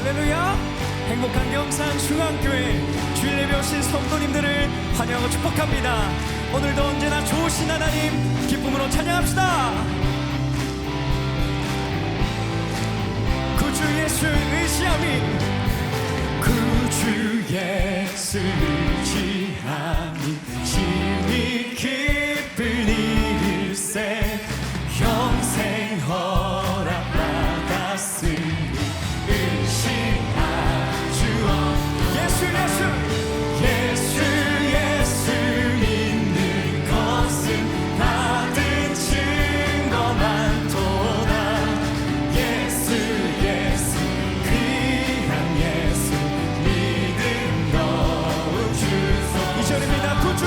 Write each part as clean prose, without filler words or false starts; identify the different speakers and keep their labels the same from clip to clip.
Speaker 1: 할렐루야. 행복한 경산 중앙교회 주일 예배 오신 성도님들을 환영하고 축복합니다. 오늘도 언제나 좋으신 하나님 기쁨으로 찬양합시다. 구주 예수 의지함이, 구주 예수 의지함이 심히 기쁜 일일세. 평생 허락받았으니 예수 믿는 것은 받은 증거 많도다. 예수 귀한 예수 믿음 더욱 주소. 2절입니다. 구주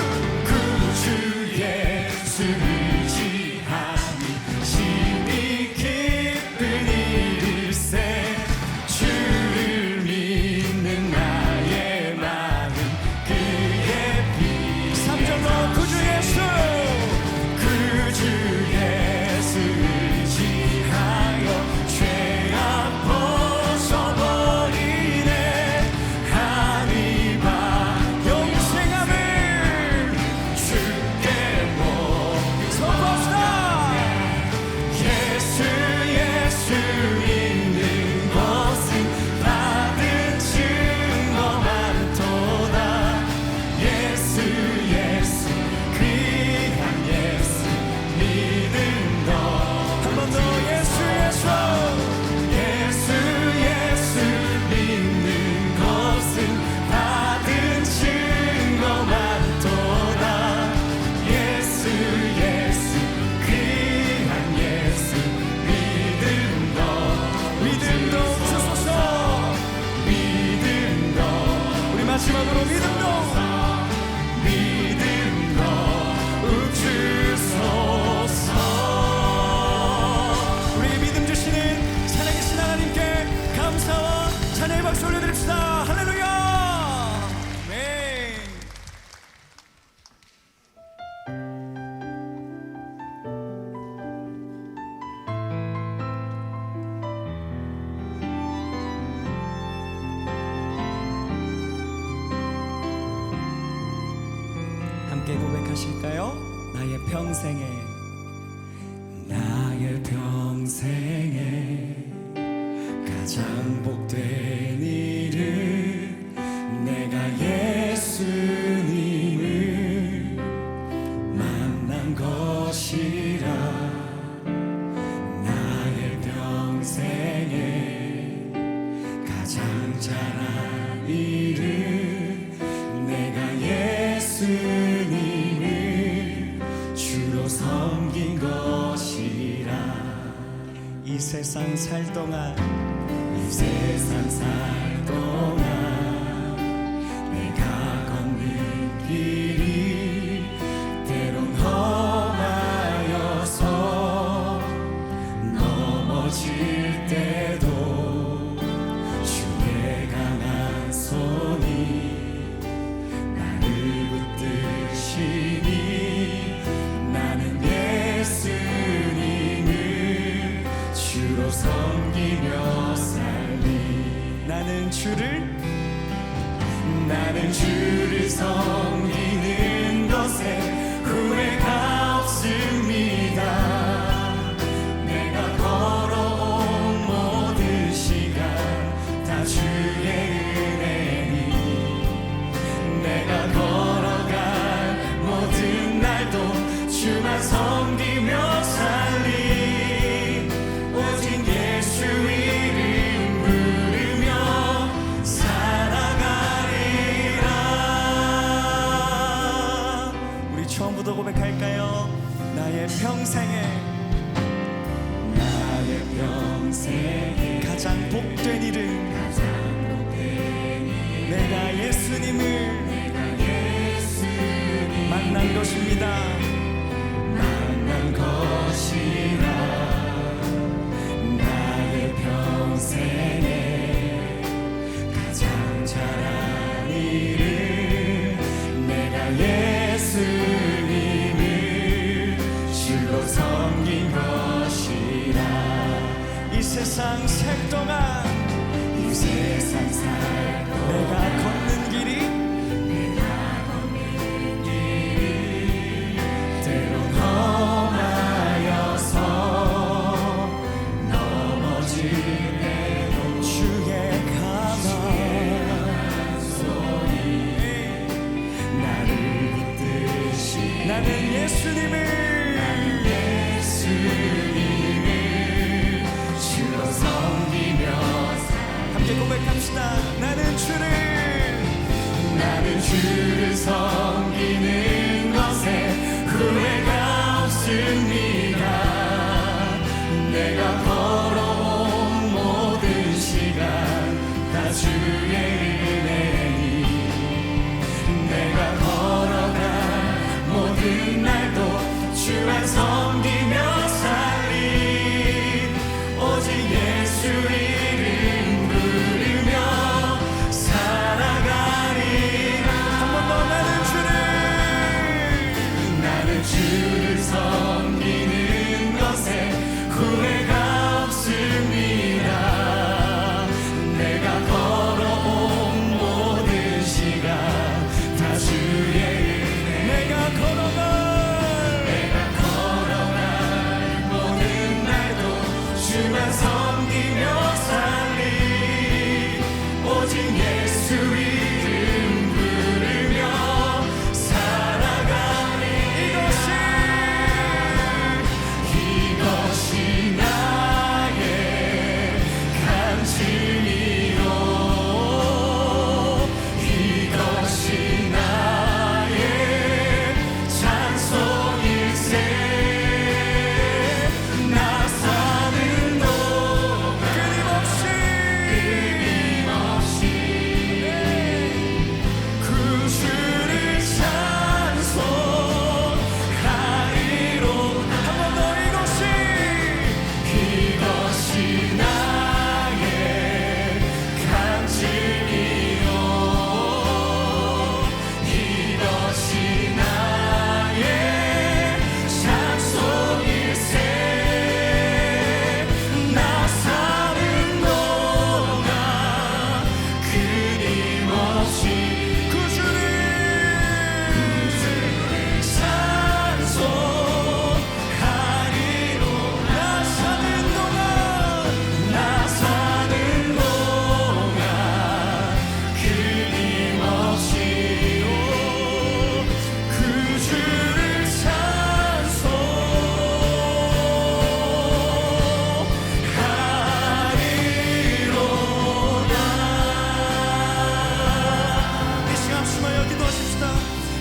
Speaker 1: 예수 의지함이 심히 기쁜 일일세. 주를 믿는 나의 마음 그의 피. 3절로 구주 예수 의지하여 죄악 벗어버리네. 하늘과 영생함을 주께 선포합시다. 예수 믿는 것은 받은 증거 많도다. 예수 귀한 예수 믿음 더. 한 번 더. 예수 믿는 것은 받은 증거 많도다. 예수 귀한 예수 믿음 더 주소서. 믿음 더. 우리 마지막으로 믿음 더 주소서. 우리에게 믿음 주시는 살아계신 하나님께 감사와 찬양의 박수 올려드립시다. 할렐루야. 네. 함께 고백하실까요? 나의 평생에 가장 복된 일은 내가 예수님을 만난 것이라. 나의 평생에 가장 잘한 일은 내가 예수님을 주로 섬긴 것이라. 이 세상 살 동안 내가 걷는 길이 때론 험하여서 넘어질 때도 주의 강한 손이 나를 붙드시니 나는 예수님을 주로 섬기며 살리. 나는 주를 섬기는 것에 후회가 없습니다. 내가 걸어온 모든 시간 다 주의 은혜니. 내가 걸어갈 모든 날도 주만 섬기며 살리. 오직 예수 이름 부르며 살아가리라. 우리 처음부터 고백할까요? 나의 평생에 가장 복된 일은 내가 예수님을 만난 것입니다. 나의 평생에 가장 잘한 일은 내가 예수님을 주로 섬긴 것이라. 이 세상 살 동안 세상 살고 내가 걷는 길이 때론 험하여서 넘어지네도 주의 가만 소리 나를 붙드시 나는 예수님을 주로 섬기며 함께 고백합시다. 나는 주를 섬기는 것에 후회가 없습니다. 내가 걸어온 모든 시간 다 주의 은혜니 내가 걸어간 모든 날도 주만 섬기며 살리 오직 예수 이름 부르며 살아가리라. 한 번 더 나는 주를 섬기는 것에 후회가 없습니다. 내가 걸어온 모든 시간 다 주의 은혜 내가 걸어갈 모든 날도 주만 섬기며 살리 오직 예수 이름 부르며 살아가리. 이것이 나의 간증이요 이것이 나의 찬송일세. 나 사는 동안 끊임없이 구주를 찬송하리로. 한 번 더 이것이 나의 간증이요 이것이 나의 찬송일세. 나 사는 동안 끊임없이 구주를 찬송하리로. 나 사는 동안 끊임없이 구주를 찬송하리로다. 이 시간 숨어 기도하십시다.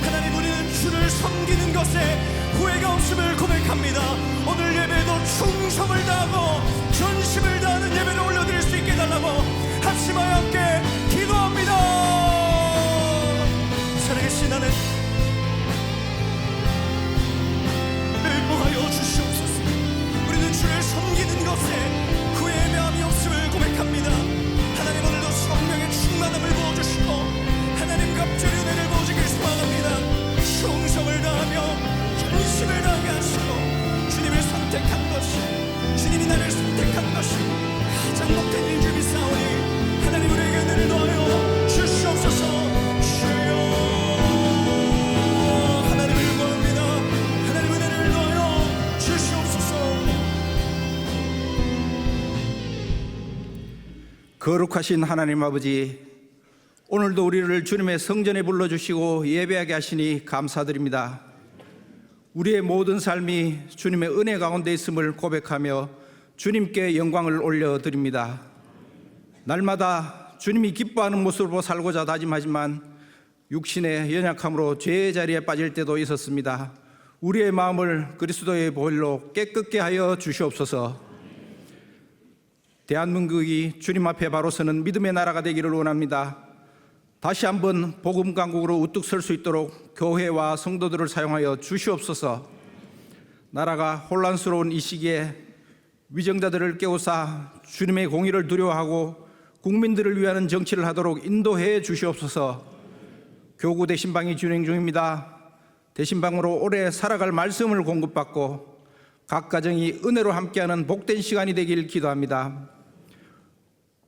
Speaker 1: 하나님, 우리는 주를 섬기는 것에 후회가 없음을 고백합니다. 오늘 예배도 충성을 다하고 전심을 다하는 예배를 올려드릴 수 있게 해달라고 합심하여 함께 기도합니다. 살아계신 하나님, 일부하여 주시옵소서. 우리는 주를 섬기는 것에 후회의 마음이 없음을 고백합니다. 하나님, 오늘도 성령의 충만함을 부어주시고 하나님 갑절의 은혜를 부어주길 소망합니다. 충성을 다하며 전심을 다하게 하시고 주님을 선택한 것이 주님이 나를 선택한 것이 가장 복된 일 줄 믿사오니 하나님 우리에게 은혜를 더하여 주시옵소서. 주여 하나님을 구합니다. 하나님 은혜를 더하여 주시옵소서.
Speaker 2: 거룩하신 하나님 아버지, 오늘도 우리를 주님의 성전에 불러주시고 예배하게 하시니 감사드립니다. 우리의 모든 삶이 주님의 은혜 가운데 있음을 고백하며 주님께 영광을 올려드립니다. 날마다 주님이 기뻐하는 모습으로 살고자 다짐하지만 육신의 연약함으로 죄의 자리에 빠질 때도 있었습니다. 우리의 마음을 그리스도의 보혈로 깨끗게 하여 주시옵소서. 대한민국이 주님 앞에 바로 서는 믿음의 나라가 되기를 원합니다. 다시 한번 복음 강국으로 우뚝 설 수 있도록 교회와 성도들을 사용하여 주시옵소서. 나라가 혼란스러운 이 시기에 위정자들을 깨우사 주님의 공의를 두려워하고 국민들을 위하는 정치를 하도록 인도해 주시옵소서. 교구 대신방이 진행 중입니다. 대신방으로 오래 살아갈 말씀을 공급받고 각 가정이 은혜로 함께하는 복된 시간이 되길 기도합니다.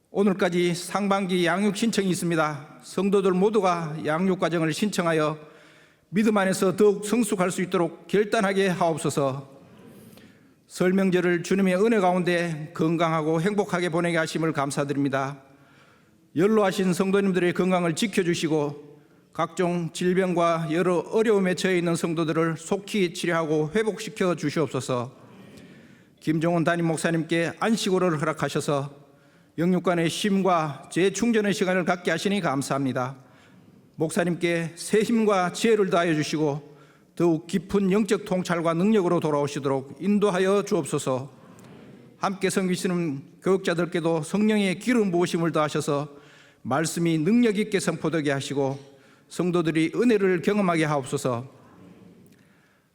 Speaker 2: 오늘까지 상반기 양육 신청이 있습니다. 성도들 모두가 양육 과정을 신청하여 믿음 안에서 더욱 성숙할 수 있도록 결단하게 하옵소서. 설 명절을 주님의 은혜 가운데 건강하고 행복하게 보내게 하심을 감사드립니다. 연로하신 성도님들의 건강을 지켜주시고 각종 질병과 여러 어려움에 처해 있는 성도들을 속히 치료하고 회복시켜 주시옵소서. 김종훈 담임 목사님께 안식오를 허락하셔서 영육간의 쉼과 재충전의 시간을 갖게 하시니 감사합니다. 목사님께 새 힘과 지혜를 다하여 주시고 더욱 깊은 영적 통찰과 능력으로 돌아오시도록 인도하여 주옵소서. 함께 섬기시는 교육자들께도 성령의 기름 부으심을 더하셔서 말씀이 능력 있게 선포되게 하시고 성도들이 은혜를 경험하게 하옵소서.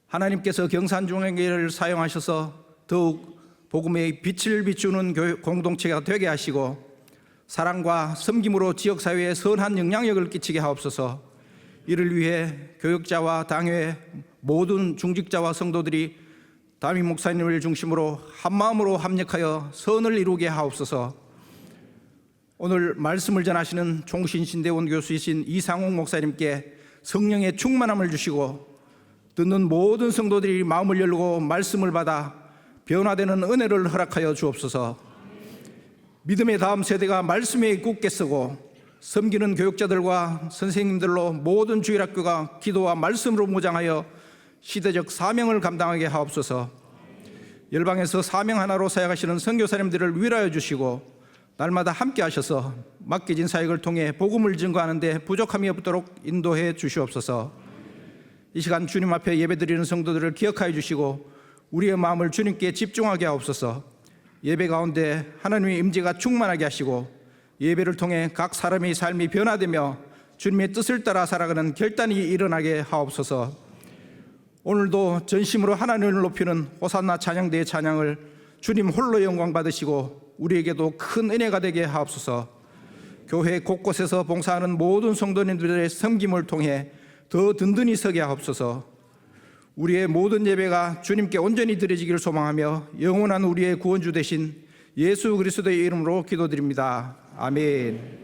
Speaker 2: 하나님께서 경산중앙교회를 사용하셔서 더욱 복음의 빛을 비추는 공동체가 되게 하시고 사랑과 섬김으로 지역사회에 선한 영향력을 끼치게 하옵소서. 이를 위해 교육자와 당회 모든 중직자와 성도들이 담임 목사님을 중심으로 한마음으로 합력하여 선을 이루게 하옵소서. 오늘 말씀을 전하시는 총신신대원 교수이신 이상욱 목사님께 성령의 충만함을 주시고 듣는 모든 성도들이 마음을 열고 말씀을 받아 변화되는 은혜를 허락하여 주옵소서. 믿음의 다음 세대가 말씀에 굳게 서고 섬기는 교육자들과 선생님들로 모든 주일학교가 기도와 말씀으로 무장하여 시대적 사명을 감당하게 하옵소서. 열방에서 사명 하나로 사역하시는 선교사님들을 위로하여 주시고 날마다 함께 하셔서 맡겨진 사역을 통해 복음을 증거하는 데 부족함이 없도록 인도해 주시옵소서. 이 시간 주님 앞에 예배드리는 성도들을 기억하여 주시고 우리의 마음을 주님께 집중하게 하옵소서. 예배 가운데 하나님의 임재가 충만하게 하시고 예배를 통해 각 사람의 삶이 변화되며 주님의 뜻을 따라 살아가는 결단이 일어나게 하옵소서. 오늘도 전심으로 하나님을 높이는 호산나 찬양대의 찬양을 주님 홀로 영광 받으시고 우리에게도 큰 은혜가 되게 하옵소서. 교회 곳곳에서 봉사하는 모든 성도님들의 섬김을 통해 더 든든히 서게 하옵소서. 우리의 모든 예배가 주님께 온전히 드려지기를 소망하며 영원한 우리의 구원주 되신 예수 그리스도의 이름으로 기도드립니다. 아멘.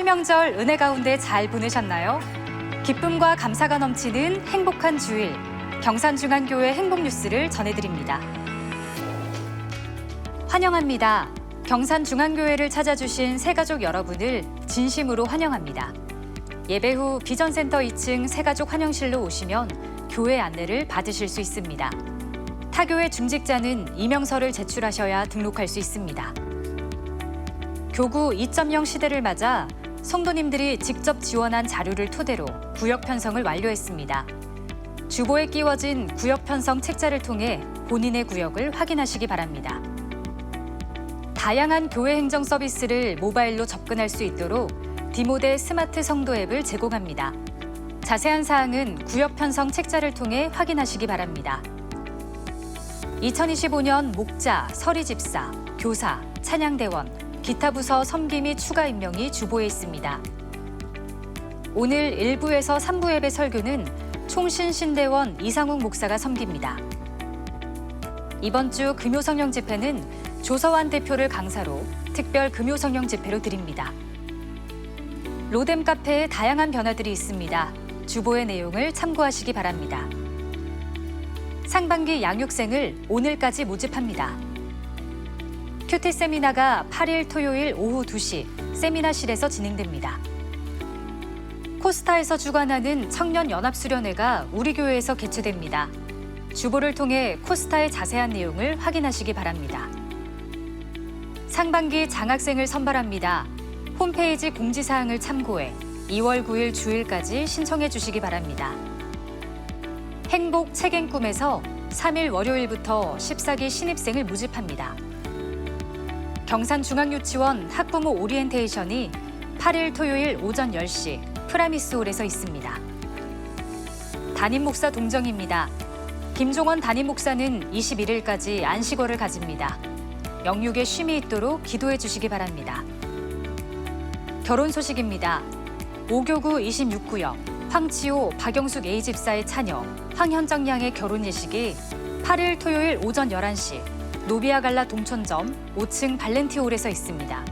Speaker 3: 설 명절 은혜 가운데 잘 보내셨나요? 기쁨과 감사가 넘치는 행복한 주일, 경산중앙교회 행복뉴스를 전해드립니다. 환영합니다. 경산중앙교회를 찾아주신 새가족 여러분을 진심으로 환영합니다. 예배 후 비전센터 2층 새가족 환영실로 오시면 교회 안내를 받으실 수 있습니다. 타교회 중직자는 이명서를 제출하셔야 등록할 수 있습니다. 교구 2.0 시대를 맞아 성도님들이 직접 지원한 자료를 토대로 구역 편성을 완료했습니다. 주보에 끼워진 구역 편성 책자를 통해 본인의 구역을 확인하시기 바랍니다. 다양한 교회 행정 서비스를 모바일로 접근할 수 있도록 디모데 스마트 성도 앱을 제공합니다. 자세한 사항은 구역 편성 책자를 통해 확인하시기 바랍니다. 2025년 목자, 서리집사, 교사, 찬양대원, 기타 부서 섬기 및 추가 임명이 주보에 있습니다. 오늘 1부에서 3부 예배 설교는 총신신대원 이상욱 목사가 섬깁니다. 이번 주 금요성령 집회는 조서환 대표를 강사로 특별 금요성령 집회로 드립니다. 로뎀 카페에 다양한 변화들이 있습니다. 주보의 내용을 참고하시기 바랍니다. 상반기 양육생을 오늘까지 모집합니다. 큐티 세미나가 8일 토요일 오후 2시 세미나실에서 진행됩니다. 코스타에서 주관하는 청년연합수련회가 우리 교회에서 개최됩니다. 주보를 통해 코스타의 자세한 내용을 확인하시기 바랍니다. 상반기 장학생을 선발합니다. 홈페이지 공지사항을 참고해 2월 9일 주일까지 신청해 주시기 바랍니다. 행복 책임 꿈에서 3일 월요일부터 14기 신입생을 모집합니다. 경산중앙유치원 학부모 오리엔테이션이 8일 토요일 오전 10시 프라미스홀에서 있습니다. 담임 목사 동정입니다. 김종원 담임 목사는 21일까지 안식월을 가집니다. 영육에 쉼이 있도록 기도해 주시기 바랍니다. 결혼 소식입니다. 오교구 26구역 황치호 박영숙 A집사의 차녀 황현정 양의 결혼 예식이 8일 토요일 오전 11시 노비아 갈라 동천점 5층 발렌티홀에서 있습니다.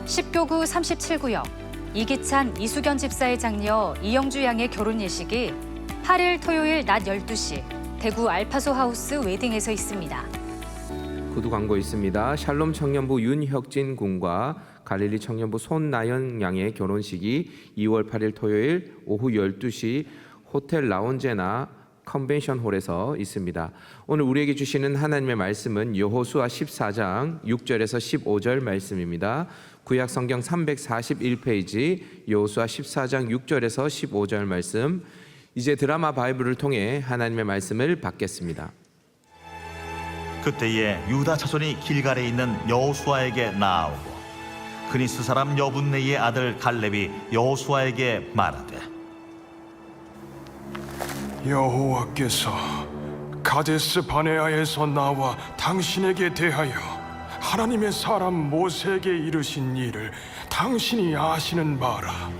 Speaker 3: 10교구 37구역 이기찬 이수견 집사의 장녀 이영주 양의 결혼 예식이 8일 토요일 낮 12시 대구 알파소 하우스 웨딩에서 있습니다.
Speaker 4: 구두 광고 있습니다. 샬롬 청년부 윤혁진 군과 갈릴리 청년부 손나연 양의 결혼식이 2월 8일 토요일 오후 12시 호텔 라운제나 컨벤션 홀에서 있습니다. 오늘 우리에게 주시는 하나님의 말씀은 여호수아 14장 6절에서 15절 말씀입니다. 구약 성경 341페이지 여호수아 14장 6절에서 15절 말씀. 이제 드라마 바이블을 통해 하나님의 말씀을 받겠습니다.
Speaker 5: 그때에 유다 자손이 길갈에 있는 여호수아에게 나아오고 그니스 사람 여분네의 아들 갈렙이 여호수아에게 말하되
Speaker 6: 여호와께서 가데스 바네아에서 나와 당신에게 대하여 하나님의 사람 모세에게 이르신 일을 당신이 아시는 바라.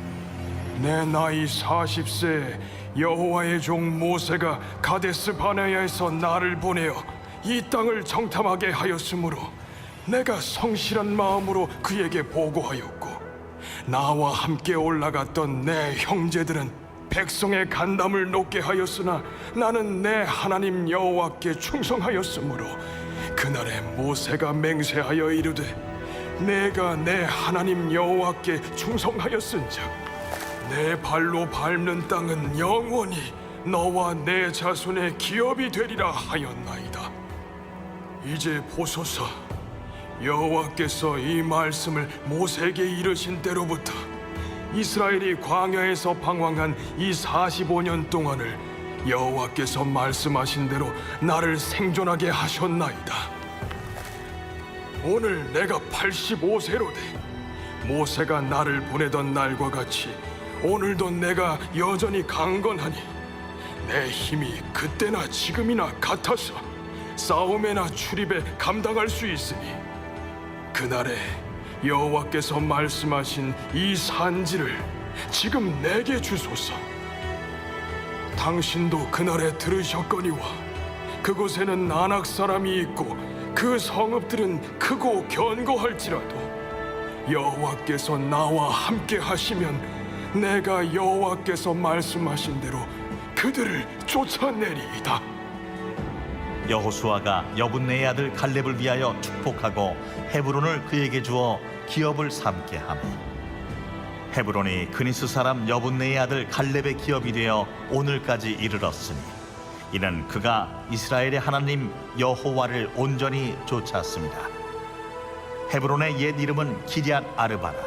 Speaker 6: 내 나이 40세에 여호와의 종 모세가 가데스 바네아에서 나를 보내어 이 땅을 정탐하게 하였으므로 내가 성실한 마음으로 그에게 보고하였고 나와 함께 올라갔던 내 형제들은 백성의 간담을 높게 하였으나 나는 내 하나님 여호와께 충성하였으므로 그날에 모세가 맹세하여 이르되 내가 내 하나님 여호와께 충성하였은즉 내 발로 밟는 땅은 영원히 너와 내 자손의 기업이 되리라 하였나이다. 이제 보소서, 여호와께서 이 말씀을 모세에게 이르신 때로부터 이스라엘이 광야에서 방황한 이 45년 동안을 여호와께서 말씀하신 대로 나를 생존하게 하셨나이다. 오늘 내가 85세로되 모세가 나를 보내던 날과 같이 오늘도 내가 여전히 강건하니 내 힘이 그때나 지금이나 같아서 싸움에나 출입에 감당할 수 있으니 그날에 여호와께서 말씀하신 이 산지를 지금 내게 주소서. 당신도 그날에 들으셨거니와 그곳에는 안악 사람이 있고 그 성읍들은 크고 견고할지라도 여호와께서 나와 함께 하시면 내가 여호와께서 말씀하신 대로 그들을 쫓아내리이다.
Speaker 5: 여호수아가 여분네의 아들 갈렙을 위하여 축복하고 헤브론을 그에게 주어 기업을 삼게 하매 헤브론이 그니스 사람 여분네의 아들 갈렙의 기업이 되어 오늘까지 이르렀으니 이는 그가 이스라엘의 하나님 여호와를 온전히 쫓았습니다. 헤브론의 옛 이름은 기럇 아르바라.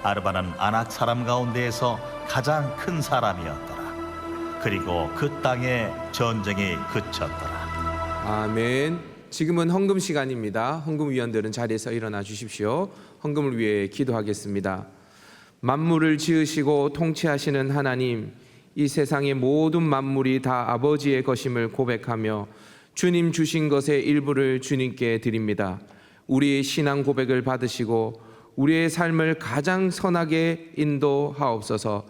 Speaker 5: 아르바는 아낙 사람 가운데에서 가장 큰 사람이었더라. 그리고 그 땅에 전쟁이 그쳤더라.
Speaker 4: 아멘. 지금은 헌금 시간입니다. 헌금위원들은 자리에서 일어나 주십시오. 헌금을 위해 기도하겠습니다. 만물을 지으시고 통치하시는 하나님, 이 세상의 모든 만물이 다 아버지의 것임을 고백하며 주님 주신 것의 일부를 주님께 드립니다. 우리의 신앙 고백을 받으시고 우리의 삶을 가장 선하게 인도하옵소서.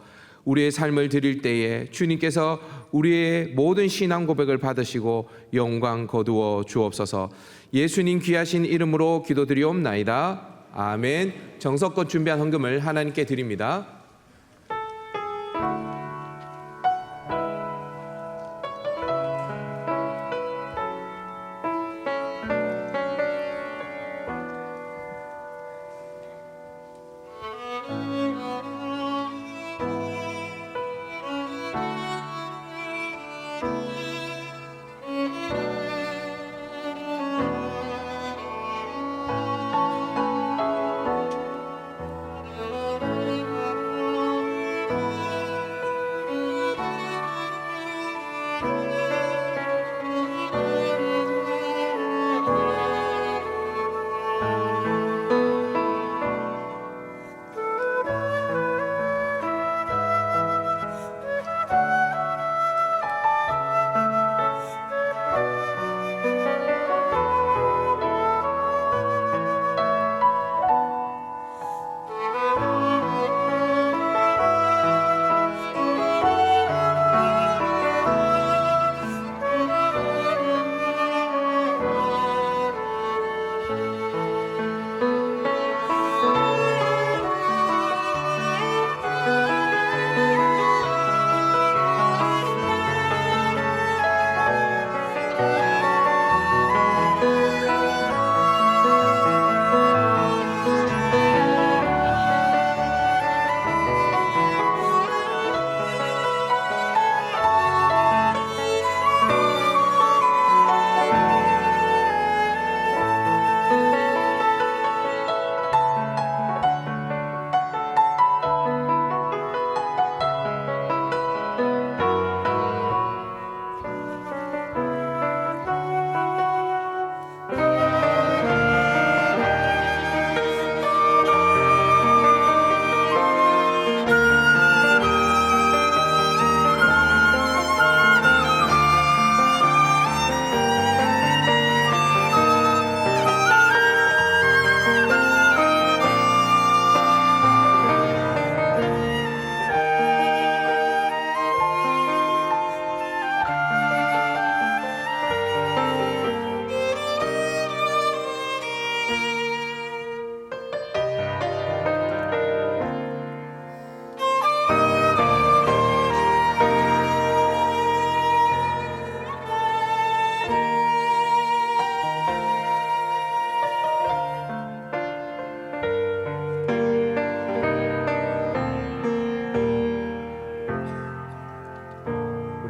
Speaker 4: 우리의 삶을 드릴 때에 주님께서 우리의 모든 신앙 고백을 받으시고 영광 거두어 주옵소서. 예수님 귀하신 이름으로 기도드리옵나이다. 아멘. 정성껏 준비한 헌금을 하나님께 드립니다.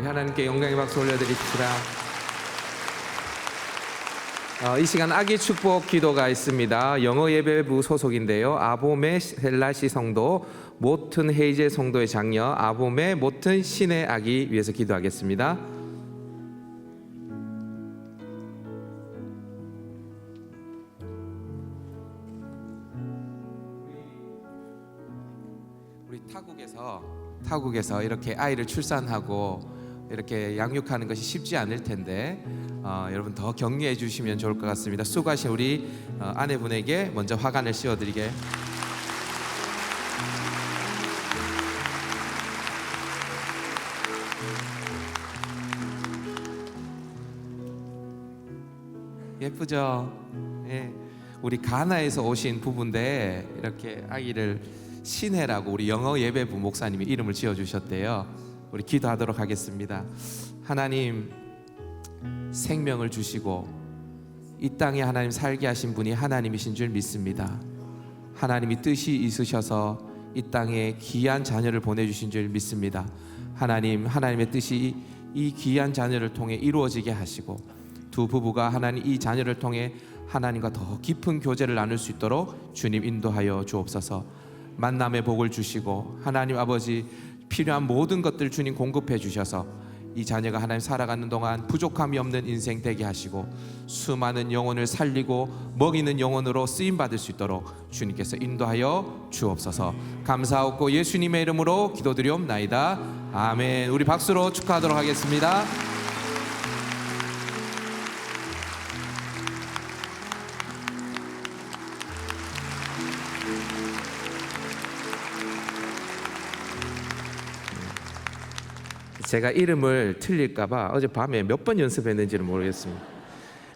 Speaker 4: 하나님께 영광의 박수 올려드립시다. 이 시간 아기 축복 기도가 있습니다. 영어 예배부 소속인데요. 아봄의 셀라시 성도, 모튼 헤이제 성도의 장녀 아봄의 모튼 신의 아기 위해서 기도하겠습니다. 우리 타국에서 이렇게 아이를 출산하고 이렇게 양육하는 것이 쉽지 않을 텐데 여러분 더 격려해 주시면 좋을 것 같습니다. 수고하신 우리 아내분에게 먼저 화관을 씌워드리게. 예쁘죠? 예. 우리 가나에서 오신 부부인데 이렇게 아기를 신혜라고 우리 영어 예배부 목사님이 이름을 지어주셨대요. 우리 기도하도록 하겠습니다. 하나님, 생명을 주시고 이 땅에 하나님 살게 하신 분이 하나님이신 줄 믿습니다. 하나님이 뜻이 있으셔서 이 땅에 귀한 자녀를 보내주신 줄 믿습니다. 하나님, 하나님의 뜻이 이 귀한 자녀를 통해 이루어지게 하시고 두 부부가 하나님 이 자녀를 통해 하나님과 더 깊은 교제를 나눌 수 있도록 주님 인도하여 주옵소서. 만남의 복을 주시고 하나님 아버지 필요한 모든 것들 주님 공급해 주셔서 이 자녀가 하나님 살아가는 동안 부족함이 없는 인생 되게 하시고 수많은 영혼을 살리고 먹이는 영혼으로 쓰임받을 수 있도록 주님께서 인도하여 주옵소서. 감사하고 예수님의 이름으로 기도드리옵나이다. 아멘. 우리 박수로 축하하도록 하겠습니다. 제가 이름을 틀릴까봐 어젯밤에 몇 번 연습했는지는 모르겠습니다.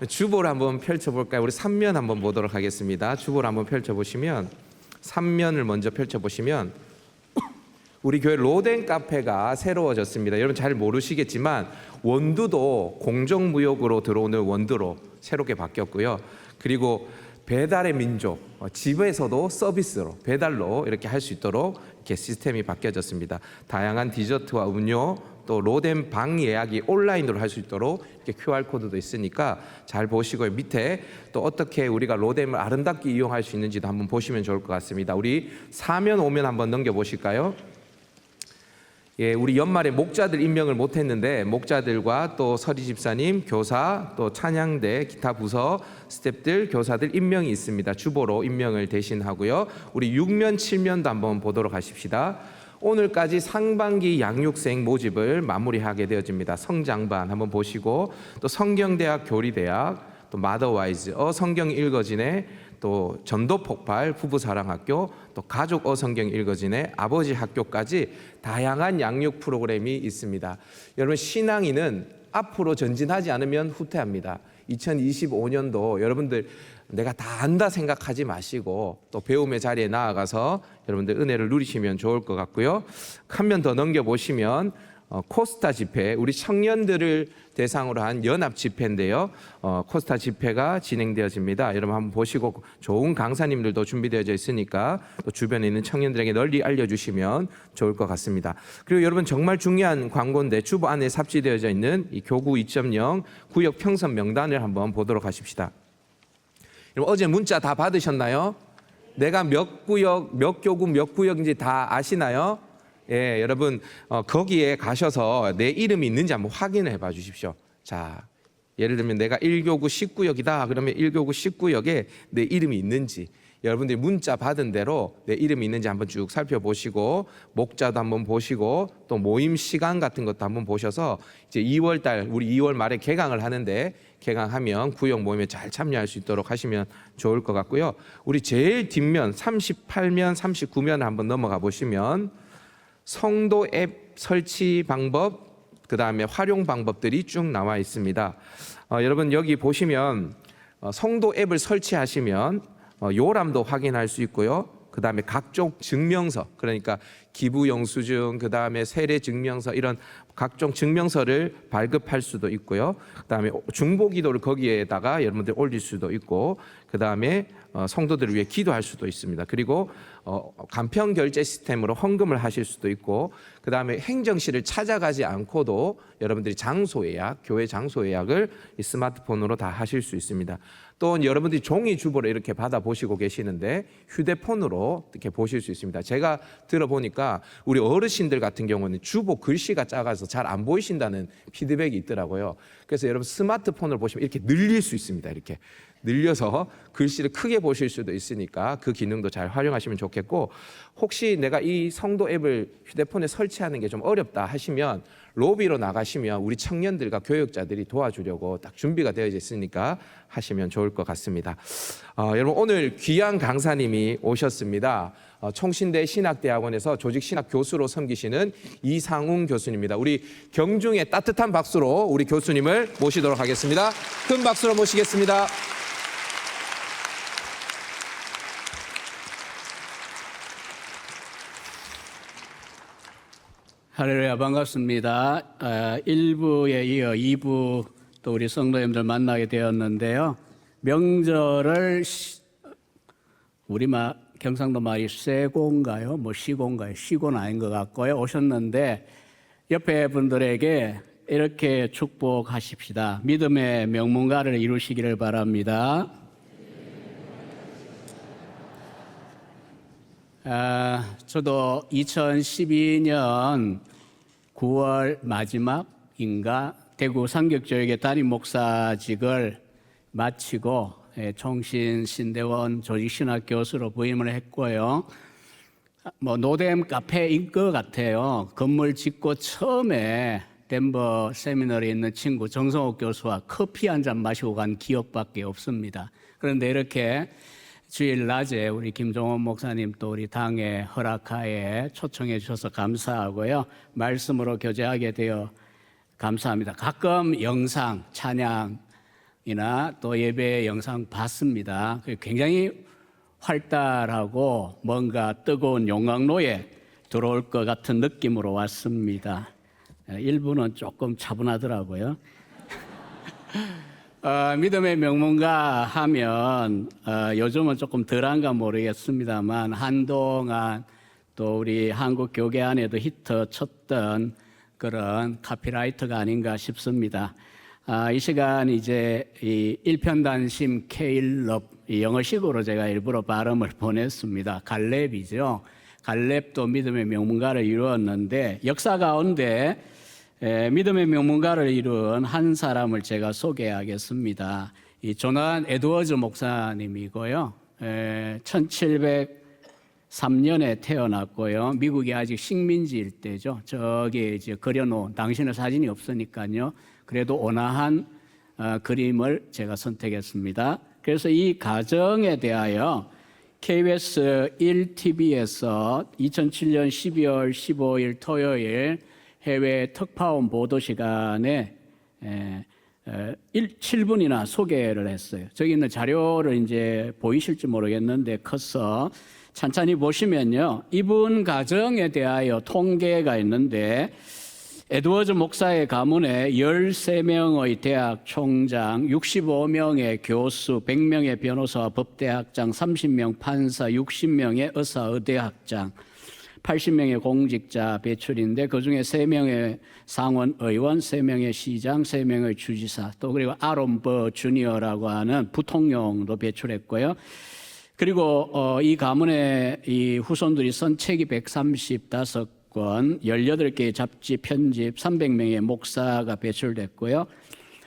Speaker 4: 주보를 한번 펼쳐볼까요? 우리 3면 한번 보도록 하겠습니다. 주보를 한번 펼쳐보시면 3면을 먼저 펼쳐보시면 우리 교회 로덴 카페가 새로워졌습니다. 여러분 잘 모르시겠지만 원두도 공정무역으로 들어오는 원두로 새롭게 바뀌었고요. 그리고 배달의 민족, 집에서도 서비스로 배달로 이렇게 할 수 있도록 이렇게 시스템이 바뀌어졌습니다. 다양한 디저트와 음료, 또 로덴 방 예약이 온라인으로 할 수 있도록 이렇게 QR코드도 있으니까 잘 보시고요. 밑에 또 어떻게 우리가 로덴을 아름답게 이용할 수 있는지도 한번 보시면 좋을 것 같습니다. 우리 4면 5면 한번 넘겨보실까요? 예, 우리 연말에 목자들 임명을 못했는데 목자들과 또 서리 집사님, 교사, 또 찬양대, 기타 부서, 스태프들, 교사들 임명이 있습니다. 주보로 임명을 대신하고요. 우리 6면, 7면도 한번 보도록 하십시다. 오늘까지 상반기 양육생 모집을 마무리하게 되어집니다. 성장반 한번 보시고 또 성경대학 교리대학, 또 마더와이즈, 성경 읽어지네, 또 전도폭발 부부사랑학교, 또 가족 성경 읽어지네 아버지 학교까지 다양한 양육 프로그램이 있습니다. 여러분 신앙인은 앞으로 전진하지 않으면 후퇴합니다. 2025년도 여러분들 내가 다 안다 생각하지 마시고 또 배움의 자리에 나아가서 여러분들 은혜를 누리시면 좋을 것 같고요. 한 면 더 넘겨보시면 코스타 집회, 우리 청년들을 대상으로 한 연합 집회인데요. 코스타 집회가 진행되어집니다. 여러분 한번 보시고 좋은 강사님들도 준비되어져 있으니까 또 주변에 있는 청년들에게 널리 알려주시면 좋을 것 같습니다. 그리고 여러분 정말 중요한 광고인데 주보 안에 삽입되어져 있는 이 교구 2.0 구역 평선 명단을 한번 보도록 하십시다. 여러분 어제 문자 다 받으셨나요? 내가 몇 구역, 몇 교구, 몇 구역인지 다 아시나요? 예, 여러분 거기에 가셔서 내 이름이 있는지 한번 확인해 봐 주십시오. 자, 예를 들면 내가 1교구 19역이다. 그러면 1교구 19역에 내 이름이 있는지 여러분들이 문자 받은 대로 내 이름이 있는지 한번 쭉 살펴보시고 목자도 한번 보시고 또 모임 시간 같은 것도 한번 보셔서 이제 2월 달 우리 2월 말에 개강을 하는데 개강하면 구역 모임에 잘 참여할 수 있도록 하시면 좋을 것 같고요. 우리 제일 뒷면 38면 39면 한번 넘어가 보시면 성도 앱 설치 방법, 그 다음에 활용 방법들이 쭉 나와 있습니다. 여러분 여기 보시면 성도 앱을 설치하시면 요람도 확인할 수 있고요. 그 다음에 각종 증명서, 그러니까 기부 영수증, 그 다음에 세례 증명서, 이런 각종 증명서를 발급할 수도 있고요. 그 다음에 중보기도를 거기에다가 여러분들 올릴 수도 있고, 그 다음에 성도들을 위해 기도할 수도 있습니다. 그리고 간편 결제 시스템으로 헌금을 하실 수도 있고, 그 다음에 행정실을 찾아가지 않고도 여러분들이 장소 예약, 교회 장소 예약을 이 스마트폰으로 다 하실 수 있습니다. 또 여러분들이 종이 주보를 이렇게 받아보시고 계시는데 휴대폰으로 이렇게 보실 수 있습니다. 제가 들어보니까 우리 어르신들 같은 경우는 주보 글씨가 작아서 잘 안 보이신다는 피드백이 있더라고요. 그래서 여러분 스마트폰을 보시면 이렇게 늘릴 수 있습니다. 이렇게 늘려서 글씨를 크게 보실 수도 있으니까 그 기능도 잘 활용하시면 좋겠고, 혹시 내가 이 성도 앱을 휴대폰에 설치하는 게 좀 어렵다 하시면 로비로 나가시면 우리 청년들과 교역자들이 도와주려고 딱 준비가 되어 있으니까 하시면 좋을 것 같습니다. 여러분 오늘 귀한 강사님이 오셨습니다. 총신대 신학대학원에서 조직신학 교수로 섬기시는 이상웅 교수님입니다. 우리 경중의 따뜻한 박수로 우리 교수님을 모시도록 하겠습니다. 큰 박수로 모시겠습니다.
Speaker 7: 할렐루야, 반갑습니다. 1부에 이어 2부 또 우리 성도님들 만나게 되었는데요. 명절을 우리 경상도 말이 쇠고인가요? 시고인가요? 시고는 아닌 것 같고요. 오셨는데 옆에 분들에게 이렇게 축복하십시다. 믿음의 명문가를 이루시기를 바랍니다. 저도 2012년 9월 마지막인가 대구 상격조역의 담임 목사직을 마치고 총신신대원 조직신학 교수로 부임을 했고요. 노뎀 카페인 것 같아요. 건물 짓고 처음에 덴버 세미너리에 있는 친구 정성욱 교수와 커피 한 잔 마시고 간 기억밖에 없습니다. 그런데 이렇게 주일 낮에 우리 김종원 목사님 또 우리 당의 허락하에 초청해 주셔서 감사하고요. 말씀으로 교제하게 되어 감사합니다. 가끔 영상, 찬양이나 또 예배 영상 봤습니다. 굉장히 활달하고 뭔가 뜨거운 용광로에 들어올 것 같은 느낌으로 왔습니다. 일부는 조금 차분하더라고요. 믿음의 명문가 하면 요즘은 조금 덜한가 모르겠습니다만 한동안 또 우리 한국 교계 안에도 히트 쳤던 그런 카피라이터가 아닌가 싶습니다. 이 시간 이제 이 일편단심 케일럽 영어식으로 제가 일부러 발음을 보냈습니다. 갈렙이죠. 갈렙도 믿음의 명문가를 이루었는데 역사 가운데 믿음의 명문가를 이룬 한 사람을 제가 소개하겠습니다. 이 조난 에드워즈 목사님이고요. 1703년에 태어났고요. 미국이 아직 식민지일 때죠. 저기 이제 그려놓은 당신의 사진이 없으니까요. 그래도 온화한 그림을 제가 선택했습니다. 그래서 이 가정에 대하여 KBS 1TV에서 2007년 12월 15일 토요일 해외 특파원 보도 시간에 7분이나 소개를 했어요. 저기 있는 자료를 이제 보이실지 모르겠는데 커서 찬찬히 보시면요. 이분 가정에 대하여 통계가 있는데 에드워즈 목사의 가문에 13명의 대학 총장, 65명의 교수, 100명의 변호사와 법대학장, 30명 판사, 60명의 의사, 의대학장, 80명의 공직자 배출인데 그중에 3명의 상원 의원, 3명의 시장, 3명의 주지사, 또 그리고 아론 버 주니어라고 하는 부통령도 배출했고요. 그리고 이 가문의 이 후손들이 쓴 책이 135권, 18개의 잡지 편집, 300명의 목사가 배출됐고요.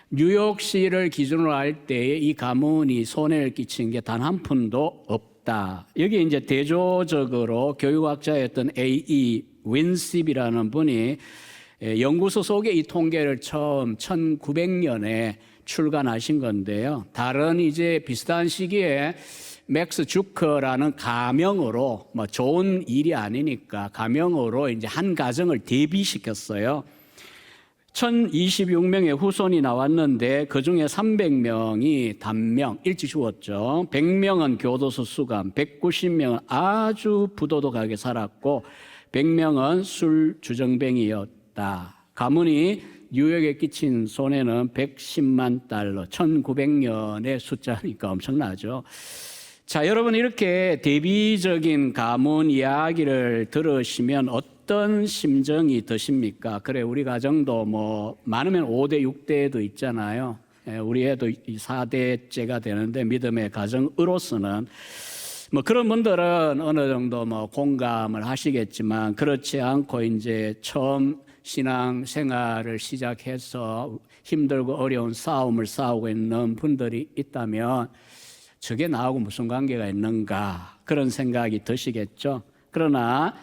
Speaker 7: 뉴욕시를 기준으로 할 때 이 가문이 손해를 끼친 게 단 한 푼도 없다. 여기 이제 대조적으로 교육학자였던 A.E. 윈십이라는 분이 연구소 속에 이 통계를 처음 1900년에 출간하신 건데요. 다른 이제 비슷한 시기에 맥스 주커라는 가명으로 좋은 일이 아니니까 가명으로 이제 한 가정을 대비시켰어요. 1026명의 후손이 나왔는데 그중에 300명이 단명, 일찍 죽었죠. 100명은 교도소 수감, 190명은 아주 부도덕하게 살았고 100명은 술 주정뱅이였다. 가문이 뉴욕에 끼친 손해는 110만 달러, 1900년의 숫자니까 엄청나죠. 자, 여러분 이렇게 대비적인 가문 이야기를 들으시면 어떤 심정이 드십니까? 그래, 우리 가정도 많으면 5대, 6대도 있잖아요. 우리 애도 4대째가 되는데 믿음의 가정으로서는 그런 분들은 어느 정도 공감을 하시겠지만 그렇지 않고 이제 처음 신앙 생활을 시작해서 힘들고 어려운 싸움을 싸우고 있는 분들이 있다면 저게 나하고 무슨 관계가 있는가 그런 생각이 드시겠죠. 그러나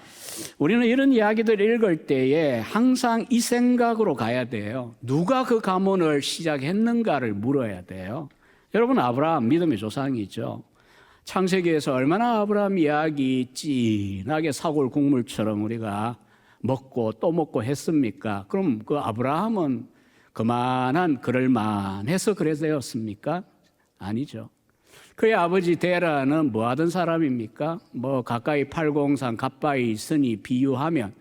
Speaker 7: 우리는 이런 이야기들을 읽을 때에 항상 이 생각으로 가야 돼요. 누가 그 가문을 시작했는가를 물어야 돼요. 여러분, 아브라함 믿음의 조상이죠. 창세기에서 얼마나 아브라함 이야기 진하게 사골 국물처럼 우리가 먹고 또 먹고 했습니까? 그럼 그 아브라함은 그만한 그럴만해서 그래 되었습니까? 아니죠. 그의 아버지 데라는 뭐 하던 사람입니까? 가까이 803 갓바위 있으니 비유하면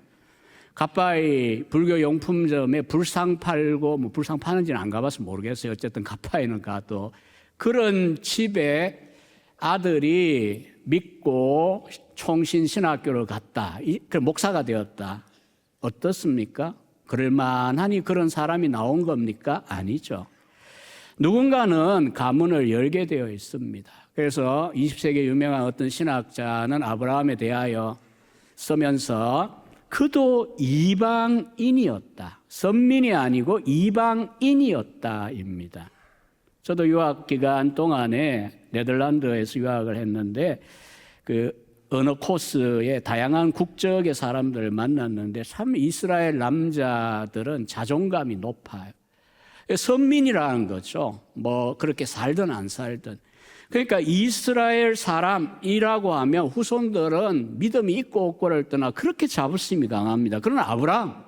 Speaker 7: 가빠이 불교 용품점에 불상 팔고 뭐 불상 파는지는 안 가봐서 모르겠어요. 어쨌든 가빠이는 가도 그런 집에 아들이 믿고 총신신학교를 갔다. 그 목사가 되었다. 어떻습니까? 그럴만하니 그런 사람이 나온 겁니까? 아니죠. 누군가는 가문을 열게 되어 있습니다. 그래서 20세기 유명한 어떤 신학자는 아브라함에 대하여 쓰면서 그도 이방인이었다. 선민이 아니고 이방인이었다입니다. 저도 유학 기간 동안에 네덜란드에서 유학을 했는데 그 언어 코스에 다양한 국적의 사람들을 만났는데 참 이스라엘 남자들은 자존감이 높아요. 선민이라는 거죠. 뭐 그렇게 살든 안 살든. 그러니까 이스라엘 사람이라고 하면 후손들은 믿음이 있고 없고를 떠나 그렇게 자부심이 강합니다. 그러나 아브라함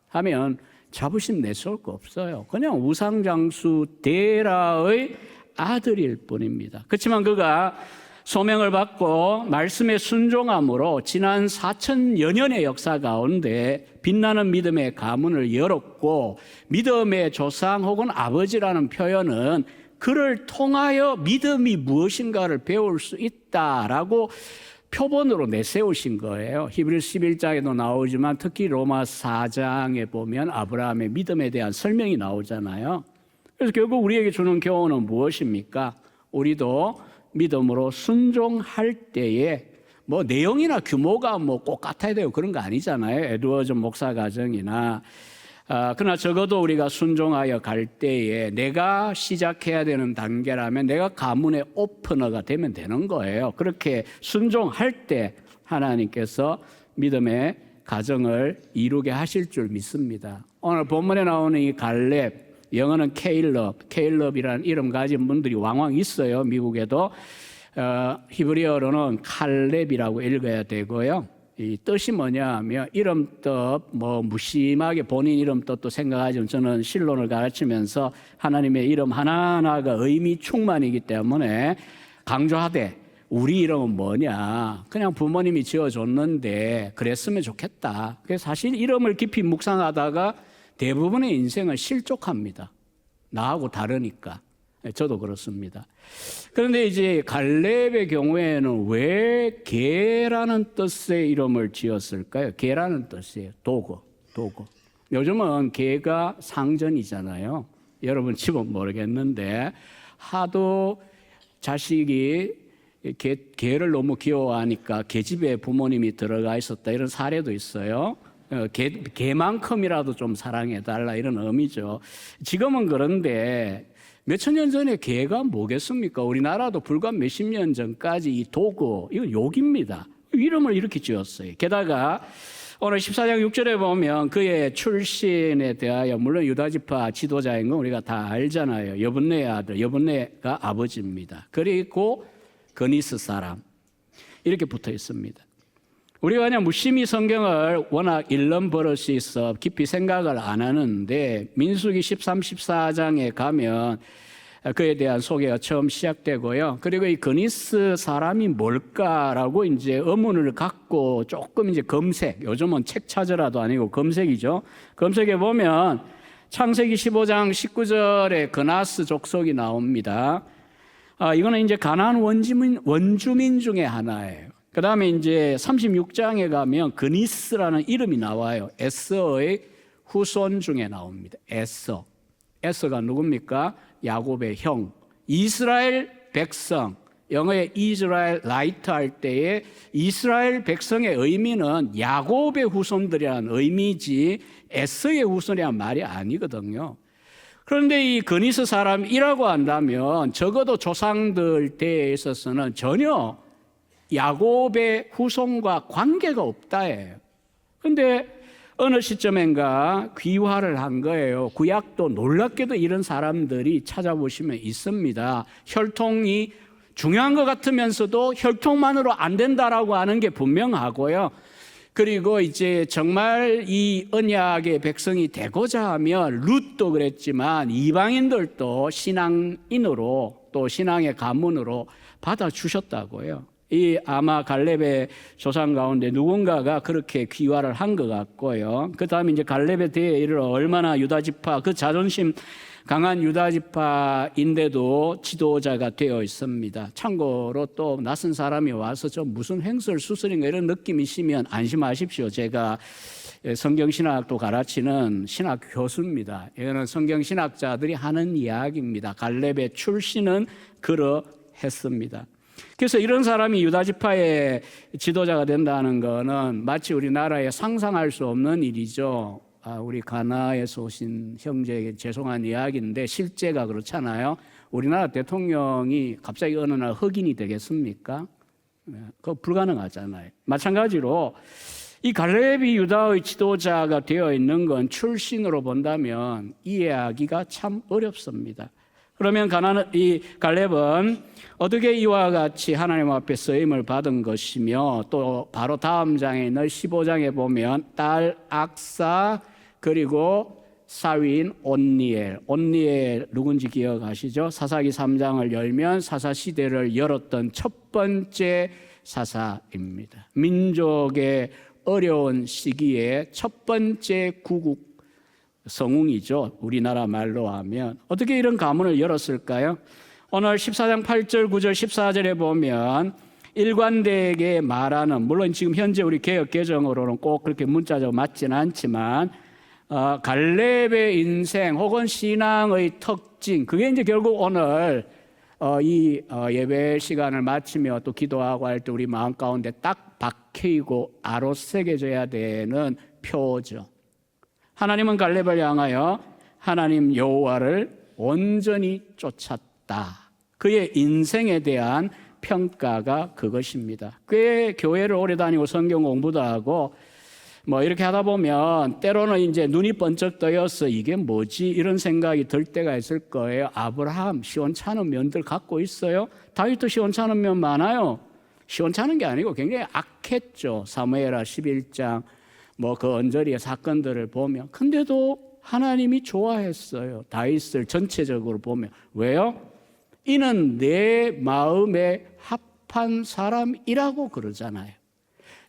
Speaker 7: 하면 자부심 내세울 거 없어요. 그냥 우상장수 데라의 아들일 뿐입니다. 그렇지만 그가 소명을 받고 말씀에 순종함으로 지난 4천여 년의 역사 가운데 빛나는 믿음의 가문을 열었고 믿음의 조상 혹은 아버지라는 표현은 그를 통하여 믿음이 무엇인가를 배울 수 있다라고 표본으로 내세우신 거예요. 히브리서 11장에도 나오지만 특히 로마 4장에 보면 아브라함의 믿음에 대한 설명이 나오잖아요. 그래서 결국 우리에게 주는 교훈은 무엇입니까? 우리도 믿음으로 순종할 때에 뭐 내용이나 규모가 뭐 꼭 같아야 되고 그런 거 아니잖아요. 에드워즈 목사 가정이나 그러나 적어도 우리가 순종하여 갈 때에 내가 시작해야 되는 단계라면 내가 가문의 오프너가 되면 되는 거예요. 그렇게 순종할 때 하나님께서 믿음의 가정을 이루게 하실 줄 믿습니다. 오늘 본문에 나오는 이 갈렙, 영어는 케일럽이라는 이름 가진 분들이 왕왕 있어요. 미국에도. 히브리어로는 칼렙이라고 읽어야 되고요. 이 뜻이 뭐냐 하면 이름뜻 뭐 무심하게 본인 이름뜻도 생각하지만 저는 신론을 가르치면서 하나님의 이름 하나하나가 의미 충만이기 때문에 강조하되 우리 이름은 뭐냐 그냥 부모님이 지어줬는데 그랬으면 좋겠다. 그래서 사실 이름을 깊이 묵상하다가 대부분의 인생을 실족합니다. 나하고 다르니까. 저도 그렇습니다. 그런데 이제 갈렙의 경우에는 왜 개라는 뜻의 이름을 지었을까요? 개라는 뜻이에요. 도구. 요즘은 개가 상전이잖아요. 여러분 집은 모르겠는데 하도 자식이 개를 너무 귀여워하니까 개집에 부모님이 들어가 있었다 이런 사례도 있어요. 개만큼이라도 좀 사랑해달라 이런 의미죠. 지금은 그런데 몇천 년 전에 개가 뭐겠습니까? 우리나라도 불과 몇십 년 전까지 이 도구, 이건 욕입니다. 이름을 이렇게 지었어요. 게다가 오늘 14장 6절에 보면 그의 출신에 대하여 물론 유다지파 지도자인 건 우리가 다 알잖아요. 여분네의 아들, 여분네가 아버지입니다. 그리고 그니스 사람 이렇게 붙어 있습니다. 우리가 그냥 무심히 성경을 워낙 읽는 버릇이 있어 깊이 생각을 안 하는데 민수기 13, 14장에 가면 그에 대한 소개가 처음 시작되고요. 그리고 이 그니스 사람이 뭘까라고 이제 의문을 갖고 조금 이제 검색, 요즘은 책 찾으라도 아니고 검색이죠. 검색해 보면 창세기 15장 19절에 그나스 족속이 나옵니다. 이거는 이제 가나안 원주민 중에 하나예요. 그 다음에 이제 36장에 가면 그니스라는 이름이 나와요. 에서의 후손 중에 나옵니다. 에서가 누굽니까? 야곱의 형. 이스라엘 백성. 영어에 이스라엘 라이트 할 때에 이스라엘 백성의 의미는 야곱의 후손들이라는 의미지 에서의 후손이라는 말이 아니거든요. 그런데 이 그니스 사람이라고 한다면 적어도 조상들 때에 있어서는 전혀 야곱의 후손과 관계가 없다예요. 그런데 어느 시점인가 귀화를 한 거예요. 구약도 놀랍게도 이런 사람들이 찾아보시면 있습니다. 혈통이 중요한 것 같으면서도 혈통만으로 안 된다라고 하는 게 분명하고요. 그리고 이제 정말 이 언약의 백성이 되고자 하면 룻도 그랬지만 이방인들도 신앙인으로 또 신앙의 가문으로 받아주셨다고요. 이 아마 갈렙의 조상 가운데 누군가가 그렇게 귀화를 한 것 같고요. 그 다음에 이제 갈렙에 대해 이르러 얼마나 유다지파, 그 자존심 강한 유다지파인데도 지도자가 되어 있습니다. 참고로 또 낯선 사람이 와서 좀 무슨 횡설수설인가 이런 느낌이시면 안심하십시오. 제가 성경신학도 가르치는 신학 교수입니다. 이거는 성경신학자들이 하는 이야기입니다. 갈렙의 출신은 그러했습니다. 그래서 이런 사람이 유다지파의 지도자가 된다는 것은 마치 우리나라에 상상할 수 없는 일이죠. 우리 가나에서 오신 형제에게 죄송한 이야기인데 실제가 그렇잖아요. 우리나라 대통령이 갑자기 어느 날 흑인이 되겠습니까? 그거 불가능하잖아요. 마찬가지로 이 갈렙이 유다의 지도자가 되어 있는 건 출신으로 본다면 이해하기가 참 어렵습니다. 그러면 이 갈렙은 어떻게 이와 같이 하나님 앞에 쓰임을 받은 것이며 또 바로 다음 장에 있는 15장에 보면 딸 악사 그리고 사위인 온니엘 누군지 기억하시죠? 사사기 3장을 열면 사사시대를 열었던 첫 번째 사사입니다. 민족의 어려운 시기에 첫 번째 구국 성웅이죠. 우리나라 말로 하면. 어떻게 이런 가문을 열었을까요? 오늘 14장 8절 9절 14절에 보면 일관되게 말하는, 물론 지금 현재 우리 개역개정으로는 꼭 그렇게 문자적으로 맞지는 않지만 갈렙의 인생 혹은 신앙의 특징, 그게 이제 결국 오늘 이 예배 시간을 마치며 또 기도하고 할 때 우리 마음 가운데 딱 박혀있고 아로새겨져야 되는 표죠. 하나님은 갈렙을 향하여 하나님 여호와를 온전히 쫓았다. 그의 인생에 대한 평가가 그것입니다. 꽤 교회를 오래 다니고 성경 공부도 하고 뭐 이렇게 하다 보면 때로는 이제 눈이 번쩍 떠여서 이게 뭐지 이런 생각이 들 때가 있을 거예요. 아브라함 시원찮은 면들 갖고 있어요. 다윗도 시원찮은 면 많아요. 시원찮은 게 아니고 굉장히 악했죠. 사무엘하 11장 뭐 그 언저리의 사건들을 보면. 근데도 하나님이 좋아했어요. 다윗을 전체적으로 보면. 왜요? 이는 내 마음에 합한 사람이라고 그러잖아요.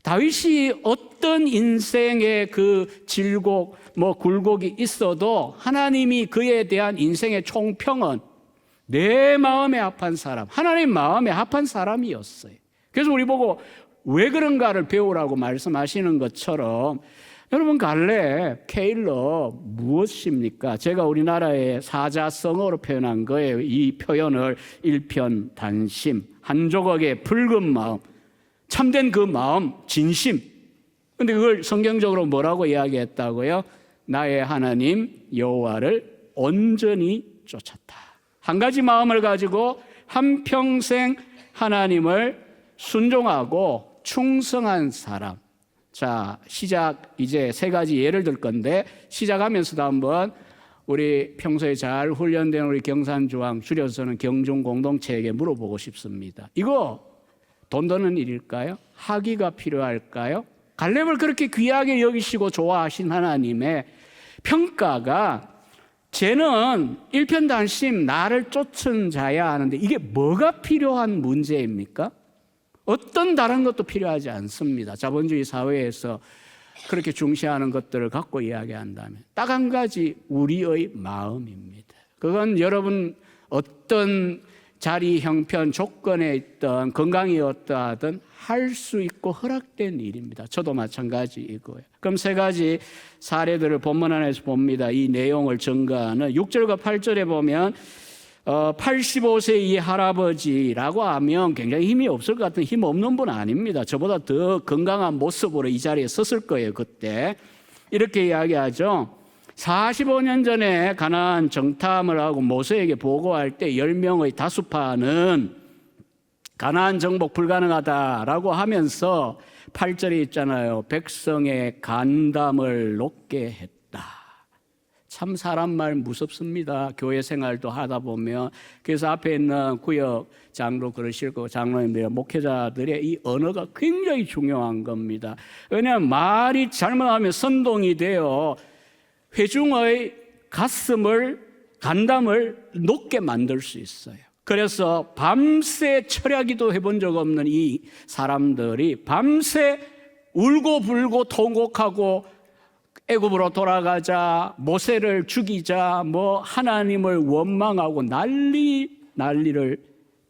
Speaker 7: 다윗이 어떤 인생의 그 질곡, 굴곡이 있어도 하나님이 그에 대한 인생의 총평은 내 마음에 합한 사람, 하나님 마음에 합한 사람이었어요. 그래서 우리 보고 왜 그런가를 배우라고 말씀하시는 것처럼 여러분 갈렙, 케일러 무엇입니까? 제가 우리나라의 사자성어로 표현한 거예요. 이 표현을 일편단심, 한 조각의 붉은 마음, 참된 그 마음, 진심. 근데 그걸 성경적으로 뭐라고 이야기했다고요? 나의 하나님 여호와를 온전히 쫓았다. 한 가지 마음을 가지고 한평생 하나님을 순종하고 충성한 사람. 자, 시작 이제 세 가지 예를 들 건데 시작하면서도 한번 우리 평소에 잘 훈련된 우리 경산주왕 줄여서는 경중공동체에게 물어보고 싶습니다. 이거 돈 드는 일일까요? 학위가 필요할까요? 갈렙을 그렇게 귀하게 여기시고 좋아하신 하나님의 평가가 쟤는 일편단심 나를 쫓은 자야 하는데 이게 뭐가 필요한 문제입니까? 어떤 다른 것도 필요하지 않습니다. 자본주의 사회에서 그렇게 중시하는 것들을 갖고 이야기한다면 딱 한 가지 우리의 마음입니다. 그건 여러분 어떤 자리, 형편, 조건에 있던 건강이 어떠하든 할 수 있고 허락된 일입니다. 저도 마찬가지이고요. 그럼 세 가지 사례들을 본문 안에서 봅니다. 이 내용을 증거하는 6절과 8절에 보면 85세 이 할아버지라고 하면 굉장히 힘이 없을 것 같은 힘 없는 분 아닙니다. 저보다 더 건강한 모습으로 이 자리에 섰을 거예요. 그때 이렇게 이야기하죠. 45년 전에 가나안 정탐을 하고 모세에게 보고할 때 10명의 다수파는 가나안 정복 불가능하다라고 하면서 8절에 있잖아요. 백성의 간담을 높게 했다. 참 사람 말 무섭습니다. 교회 생활도 하다 보면. 그래서 앞에 있는 구역 장로 그러실 거고 장로님들, 목회자들의 이 언어가 굉장히 중요한 겁니다. 왜냐하면 말이 잘못하면 선동이 되어 회중의 간담을 높게 만들 수 있어요. 그래서 밤새 철야기도 해본 적 없는 이 사람들이 밤새 울고불고 통곡하고 애굽으로 돌아가자, 모세를 죽이자, 뭐 하나님을 원망하고 난리를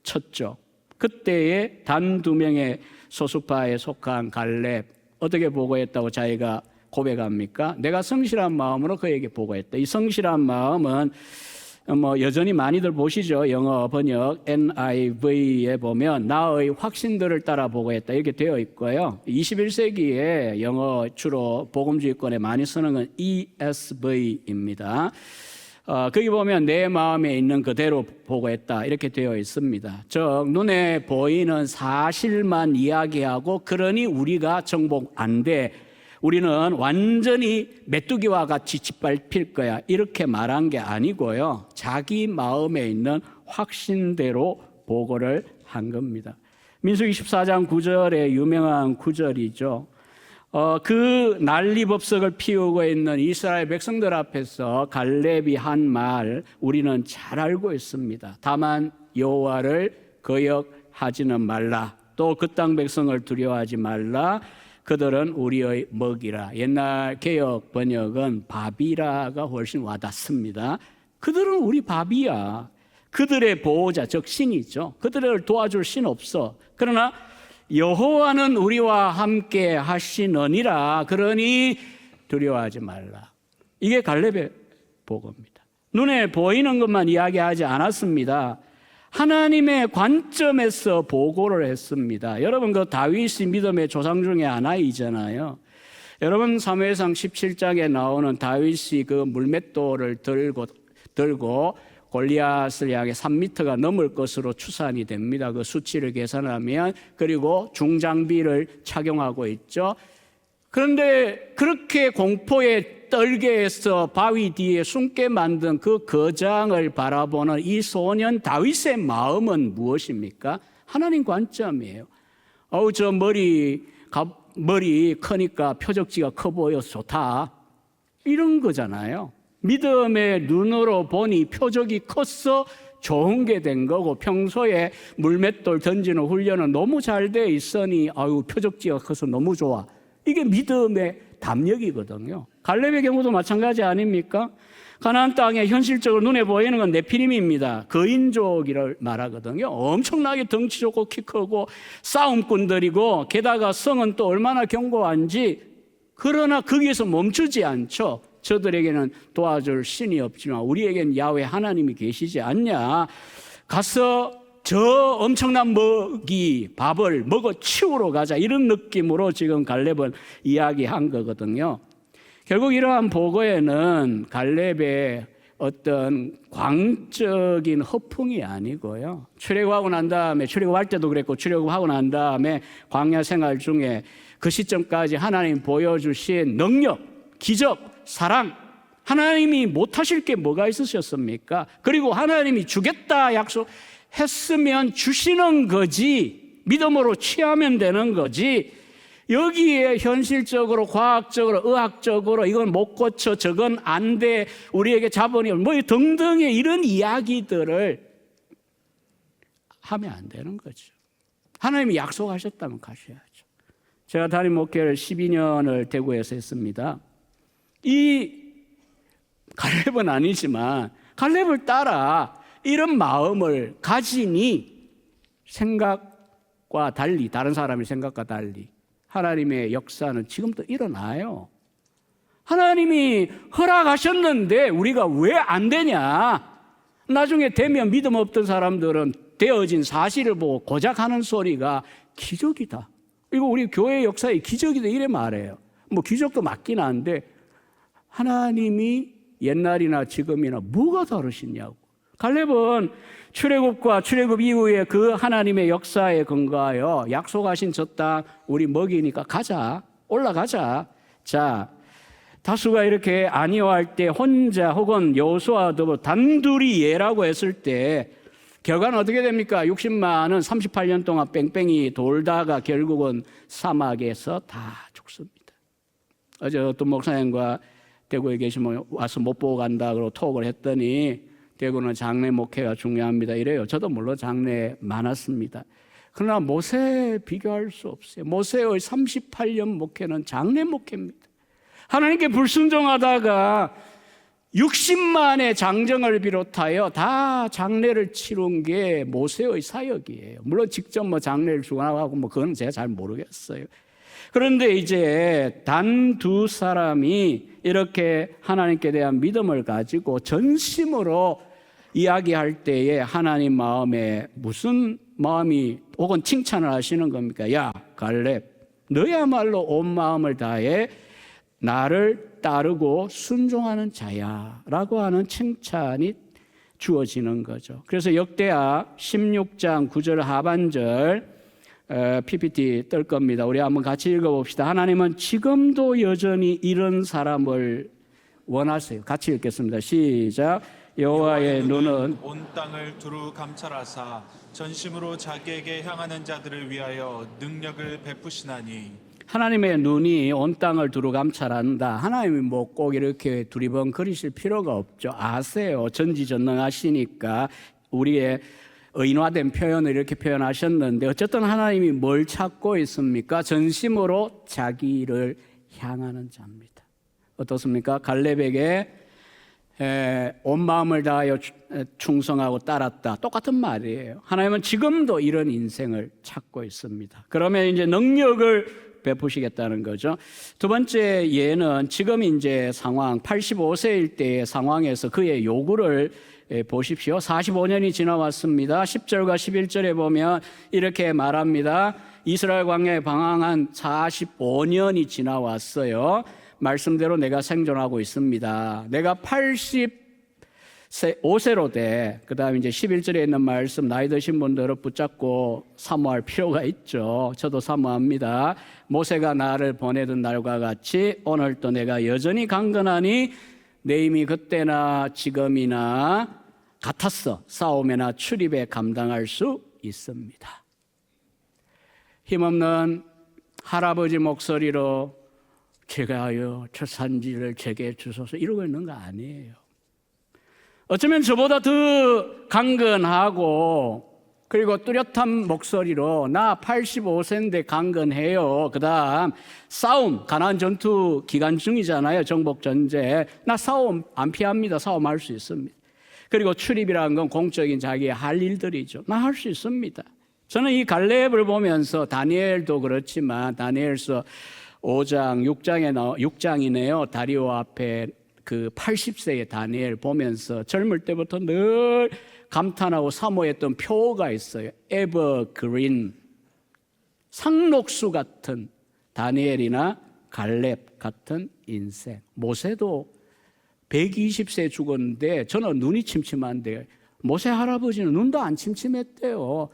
Speaker 7: 쳤죠. 그때에 단 2명의 소수파에 속한 갈렙, 어떻게 보고했다고 자기가 고백합니까? 내가 성실한 마음으로 그에게 보고했다. 이 성실한 마음은 뭐 여전히 많이들 보시죠. 영어 번역 NIV에 보면 나의 확신들을 따라 보고했다 이렇게 되어 있고요. 21세기에 영어 주로 복음주의권에 많이 쓰는 건 ESV입니다. 거기 보면 내 마음에 있는 그대로 보고했다 이렇게 되어 있습니다. 즉 눈에 보이는 사실만 이야기하고 그러니 우리가 정복 안 돼. 우리는 완전히 메뚜기와 같이 짓밟힐 거야 이렇게 말한 게 아니고요. 자기 마음에 있는 확신대로 보고를 한 겁니다. 민수기 14장 9절의 유명한 구절이죠. 그 난리법석을 피우고 있는 이스라엘 백성들 앞에서 갈렙이 한 말 우리는 잘 알고 있습니다. 다만 여호와를 거역하지는 말라. 또 그 땅 백성을 두려워하지 말라. 그들은 우리의 먹이라. 옛날 개역 번역은 밥이라가 훨씬 와닿습니다. 그들은 우리 밥이야. 그들의 보호자, 즉 신이죠. 그들을 도와줄 신 없어. 그러나 여호와는 우리와 함께 하시느니라. 그러니 두려워하지 말라. 이게 갈렙의 보고입니다. 눈에 보이는 것만 이야기하지 않았습니다. 하나님의 관점에서 보고를 했습니다. 여러분 그 다윗이 믿음의 조상 중에 하나이잖아요. 여러분 사무엘상 17장에 나오는 다윗이 그 물맷돌을 들고 골리앗을 향해 3m가 넘을 것으로 추산이 됩니다. 그 수치를 계산하면. 그리고 중장비를 착용하고 있죠. 그런데 그렇게 공포에 떨게 해서 바위 뒤에 숨게 만든 그 거장을 바라보는 이 소년 다윗의 마음은 무엇입니까? 하나님 관점이에요. 저 머리 크니까 표적지가 커 보여서 좋다. 이런 거잖아요. 믿음의 눈으로 보니 표적이 컸어 좋은 게 된 거고 평소에 물맷돌 던지는 훈련은 너무 잘 돼 있으니 표적지가 커서 너무 좋아. 이게 믿음의 담력이거든요. 갈렙의 경우도 마찬가지 아닙니까? 가나안 땅에 현실적으로 눈에 보이는 건 네피림입니다. 거인족이를 말하거든요. 엄청나게 덩치 좋고 키 크고 싸움꾼들이고 게다가 성은 또 얼마나 견고한지. 그러나 거기에서 멈추지 않죠. 저들에게는 도와줄 신이 없지만 우리에게는 야훼 하나님이 계시지 않냐. 가서 저 엄청난 밥을 먹어 치우러 가자 이런 느낌으로 지금 갈렙은 이야기한 거거든요. 결국 이러한 보고에는 갈렙의 어떤 광적인 허풍이 아니고요. 출애굽하고 난 다음에 출애굽할 때도 그랬고 출애굽하고 난 다음에 광야 생활 중에 그 시점까지 하나님 보여주신 능력, 기적, 사랑 하나님이 못하실 게 뭐가 있으셨습니까? 그리고 하나님이 주겠다 약속했으면 주시는 거지 믿음으로 취하면 되는 거지 여기에 현실적으로 과학적으로 의학적으로 이건 못 고쳐 저건 안 돼 우리에게 자본이 뭐 등등의 이런 이야기들을 하면 안 되는 거죠. 하나님이 약속하셨다면 가셔야죠. 제가 담임 목회를 12년을 대구에서 했습니다. 이 갈렙은 아니지만 갈렙을 따라 이런 마음을 가지니 생각과 달리 다른 사람의 생각과 달리 하나님의 역사는 지금도 일어나요. 하나님이 허락하셨는데 우리가 왜 안 되냐. 나중에 되면 믿음 없던 사람들은 되어진 사실을 보고 고작하는 소리가 기적이다. 이거 우리 교회 역사의 기적이다 이래 말해요. 뭐 기적도 맞긴 한데 하나님이 옛날이나 지금이나 뭐가 다르시냐고. 갈렙은 출애굽과 출애굽 이후에 그 하나님의 역사에 근거하여 약속하신 저 땅 우리 먹이니까 가자. 올라가자. 자, 다수가 이렇게 아니어할 때 혼자 혹은 여호수아와 더불어 단둘이 예라고 했을 때 결과는 어떻게 됩니까? 60만은 38년 동안 뺑뺑이 돌다가 결국은 사막에서 다 죽습니다. 어제 어떤 목사님과 대구에 계시면 와서 못 보고 간다 그러고 톡을 했더니 대구는 장래 목회가 중요합니다. 이래요. 저도 물론 장래 많았습니다. 그러나 모세에 비교할 수 없어요. 모세의 38년 목회는 장래 목회입니다. 하나님께 불순종하다가 60만의 장정을 비롯하여 다 장례를 치른 게 모세의 사역이에요. 물론 직접 뭐 장례를 주관하고 뭐 그건 제가 잘 모르겠어요. 그런데 이제 단 두 사람이 이렇게 하나님께 대한 믿음을 가지고 전심으로 이야기할 때에 하나님 마음에 무슨 마음이 혹은 칭찬을 하시는 겁니까? 야, 갈렙, 너야말로 온 마음을 다해 나를 따르고 순종하는 자야 라고 하는 칭찬이 주어지는 거죠. 그래서 역대하 16장 9절 하반절 PPT 뜰 겁니다. 우리 한번 같이 읽어봅시다. 하나님은 지금도 여전히 이런 사람을 원하세요. 같이 읽겠습니다. 시작. 여호와의 눈은
Speaker 8: 온 땅을 두루 감찰하사 전심으로 자기에게 향하는 자들을 위하여 능력을 베푸시나니.
Speaker 7: 하나님의 눈이 온 땅을 두루 감찰한다. 하나님이 뭐 꼭 이렇게 두리번거리실 필요가 없죠. 아세요. 전지전능하시니까 우리의 의인화된 표현을 이렇게 표현하셨는데 어쨌든 하나님이 뭘 찾고 있습니까? 전심으로 자기를 향하는 자입니다. 어떻습니까? 갈렙에게 온 마음을 다하여 충성하고 따랐다. 똑같은 말이에요. 하나님은 지금도 이런 인생을 찾고 있습니다. 그러면 이제 능력을 베푸시겠다는 거죠. 두 번째 예는 지금 이제 상황 85세일 때의 상황에서 그의 요구를 보십시오. 45년이 지나왔습니다. 10절과 11절에 보면 이렇게 말합니다. 이스라엘 광야에 방황한 45년이 지나왔어요. 말씀대로 내가 생존하고 있습니다. 내가 85세로 돼. 그 다음에 이제 11절에 있는 말씀, 나이 드신 분들은 붙잡고 사모할 필요가 있죠. 저도 사모합니다. 모세가 나를 보내던 날과 같이 오늘도 내가 여전히 강건하니 내 힘이 그때나 지금이나 같았어. 싸움이나 출입에 감당할 수 있습니다. 힘없는 할아버지 목소리로 제가요 저 산지를 제게 주소서 이러고 있는 거 아니에요. 어쩌면 저보다 더 강건하고 그리고 뚜렷한 목소리로 나 85세인데 강건해요. 그 다음 싸움, 가나안 전투 기간 중이잖아요. 정복전쟁. 나 싸움 안 피합니다. 싸움할 수 있습니다. 그리고 출입이라는 건 공적인 자기의 할 일들이죠. 나 할 수 있습니다. 저는 이 갈렙을 보면서 다니엘도 그렇지만 다니엘서 5장, 6장이네요. 다리오 앞에 그 80세의 다니엘 보면서 젊을 때부터 늘 감탄하고 사모했던 표어가 있어요. 에버그린, 상록수 같은 다니엘이나 갈렙 같은 인생. 모세도 120세 죽었는데 저는 눈이 침침한데 모세 할아버지는 눈도 안 침침했대요.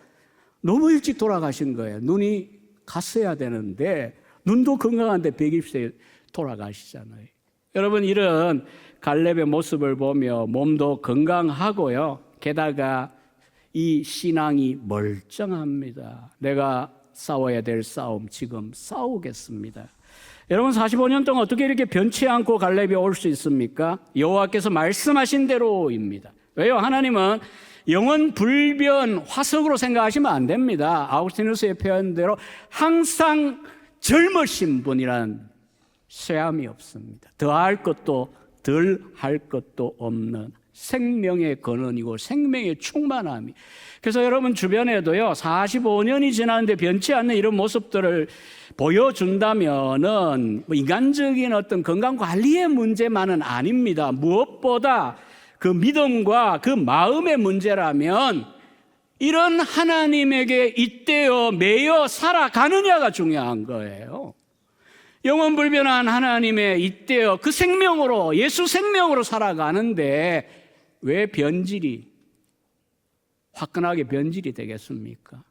Speaker 7: 너무 일찍 돌아가신 거예요. 눈이 갔어야 되는데 눈도 건강한데 120세에 돌아가시잖아요. 여러분 이런 갈렙의 모습을 보며 몸도 건강하고요. 게다가 이 신앙이 멀쩡합니다. 내가 싸워야 될 싸움 지금 싸우겠습니다. 여러분 45년 동안 어떻게 이렇게 변치 않고 갈렙이 올 수 있습니까? 여호와께서 말씀하신 대로입니다. 왜요? 하나님은 영원 불변 화석으로 생각하시면 안 됩니다. 아우구스티누스의 표현대로 항상 젊으신 분이란 쇠함이 없습니다. 더할 것도 덜 할 것도 없는 생명의 근원이고 생명의 충만함이. 그래서 여러분 주변에도요 45년이 지났는데 변치 않는 이런 모습들을 보여준다면은 인간적인 어떤 건강 관리의 문제만은 아닙니다. 무엇보다 그 믿음과 그 마음의 문제라면 이런 하나님에게 잇대어 매여 살아가느냐가 중요한 거예요. 영원불변한 하나님의 잇대어 그 생명으로 예수 생명으로 살아가는데 왜 변질이 화끈하게 변질이 되겠습니까?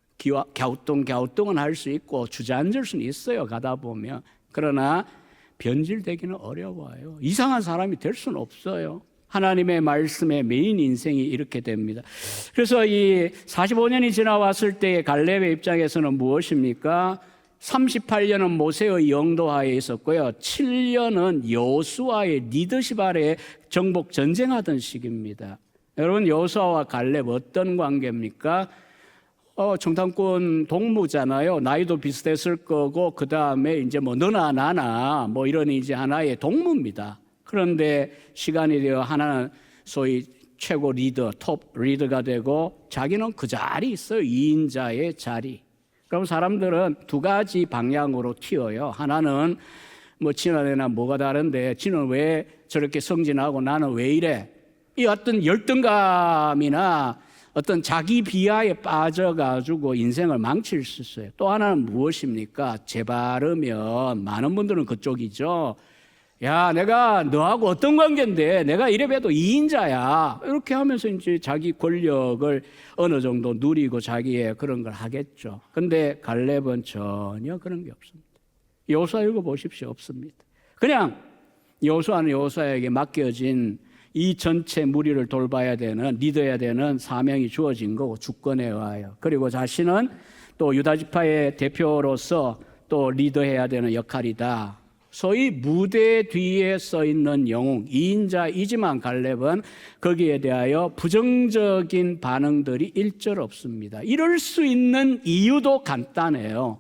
Speaker 7: 갸우뚱은 할 수 있고 주저앉을 수는 있어요. 가다 보면. 그러나 변질되기는 어려워요. 이상한 사람이 될 수는 없어요. 하나님의 말씀에 메인 인생이 이렇게 됩니다. 그래서 이 45년이 지나왔을 때의 갈렙의 입장에서는 무엇입니까? 38년은 모세의 영도하에 있었고요. 7년은 여호수아의 리더십 아래 정복 전쟁하던 시기입니다. 여러분, 여호수아와 갈렙 어떤 관계입니까? 청탄꾼 동무잖아요. 나이도 비슷했을 거고, 그 다음에 이제 뭐 너나 나나 뭐 이런 이제 하나의 동무입니다. 그런데 시간이 되어 하나는 소위 최고 리더, 톱 리더가 되고, 자기는 그 자리에 있어요. 2인자의 자리. 그럼 사람들은 두 가지 방향으로 튀어요. 하나는 뭐 지난해나 뭐가 다른데, 지는 왜 저렇게 승진하고 나는 왜 이래? 이 어떤 열등감이나 어떤 자기 비하에 빠져가지고 인생을 망칠 수 있어요. 또 하나는 무엇입니까? 재바르면 많은 분들은 그쪽이죠. 야, 내가 너하고 어떤 관계인데 내가 이래봬도 2인자야. 이렇게 하면서 이제 자기 권력을 어느 정도 누리고 자기의 그런 걸 하겠죠. 근데 갈렙은 전혀 그런 게 없습니다. 여호수아 읽어보십시오. 없습니다. 그냥 여호수아는 여호수아에게 맡겨진 이 전체 무리를 돌봐야 되는, 리더해야 되는 사명이 주어진 거고, 주권에 의하여. 그리고 자신은 또 유다지파의 대표로서 또 리더해야 되는 역할이다. 소위 무대 뒤에 써 있는 영웅, 2인자이지만 갈렙은 거기에 대하여 부정적인 반응들이 일절 없습니다. 이럴 수 있는 이유도 간단해요.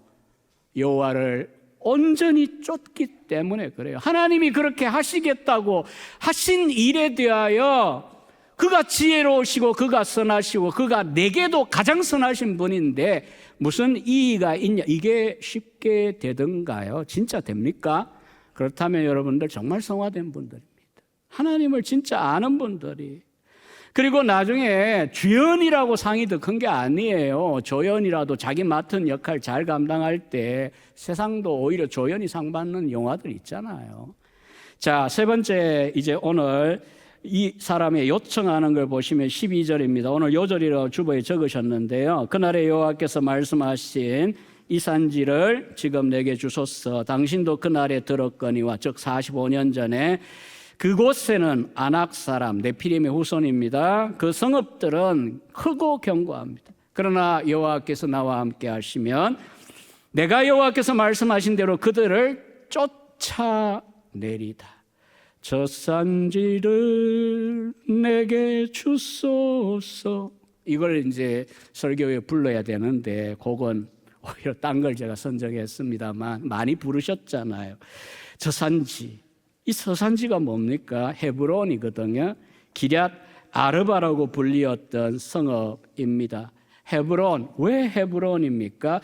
Speaker 7: 여호와를 온전히 쫓기 때문에 그래요. 하나님이 그렇게 하시겠다고 하신 일에 대하여 그가 지혜로우시고 그가 선하시고 그가 내게도 가장 선하신 분인데 무슨 이의가 있냐? 이게 쉽게 되던가요? 진짜 됩니까? 그렇다면 여러분들 정말 성화된 분들입니다. 하나님을 진짜 아는 분들이. 그리고 나중에 주연이라고 상이 더 큰 게 아니에요. 조연이라도 자기 맡은 역할 잘 감당할 때 세상도 오히려 조연이 상 받는 영화들 있잖아요. 자, 세 번째, 이제 오늘 이 사람의 요청하는 걸 보시면 12절입니다. 오늘 요절이라고 주보에 적으셨는데요. 그날에 여호와께서 말씀하신 이 산지를 지금 내게 주소서. 당신도 그날에 들었거니와, 즉 45년 전에 그곳에는 아낙 사람 네피림의 후손입니다. 그 성읍들은 크고 견고합니다. 그러나 여호와께서 나와 함께 하시면 내가 여호와께서 말씀하신 대로 그들을 쫓아내리다. 저 산지를 내게 주소서. 이걸 이제 설교에 불러야 되는데 그건 오히려 딴 걸 제가 선정했습니다만 많이 부르셨잖아요. 저 산지. 이 서산지가 뭡니까? 헤브론이거든요. 기럇 아르바라고 불리었던 성읍입니다. 헤브론, 왜 헤브론입니까?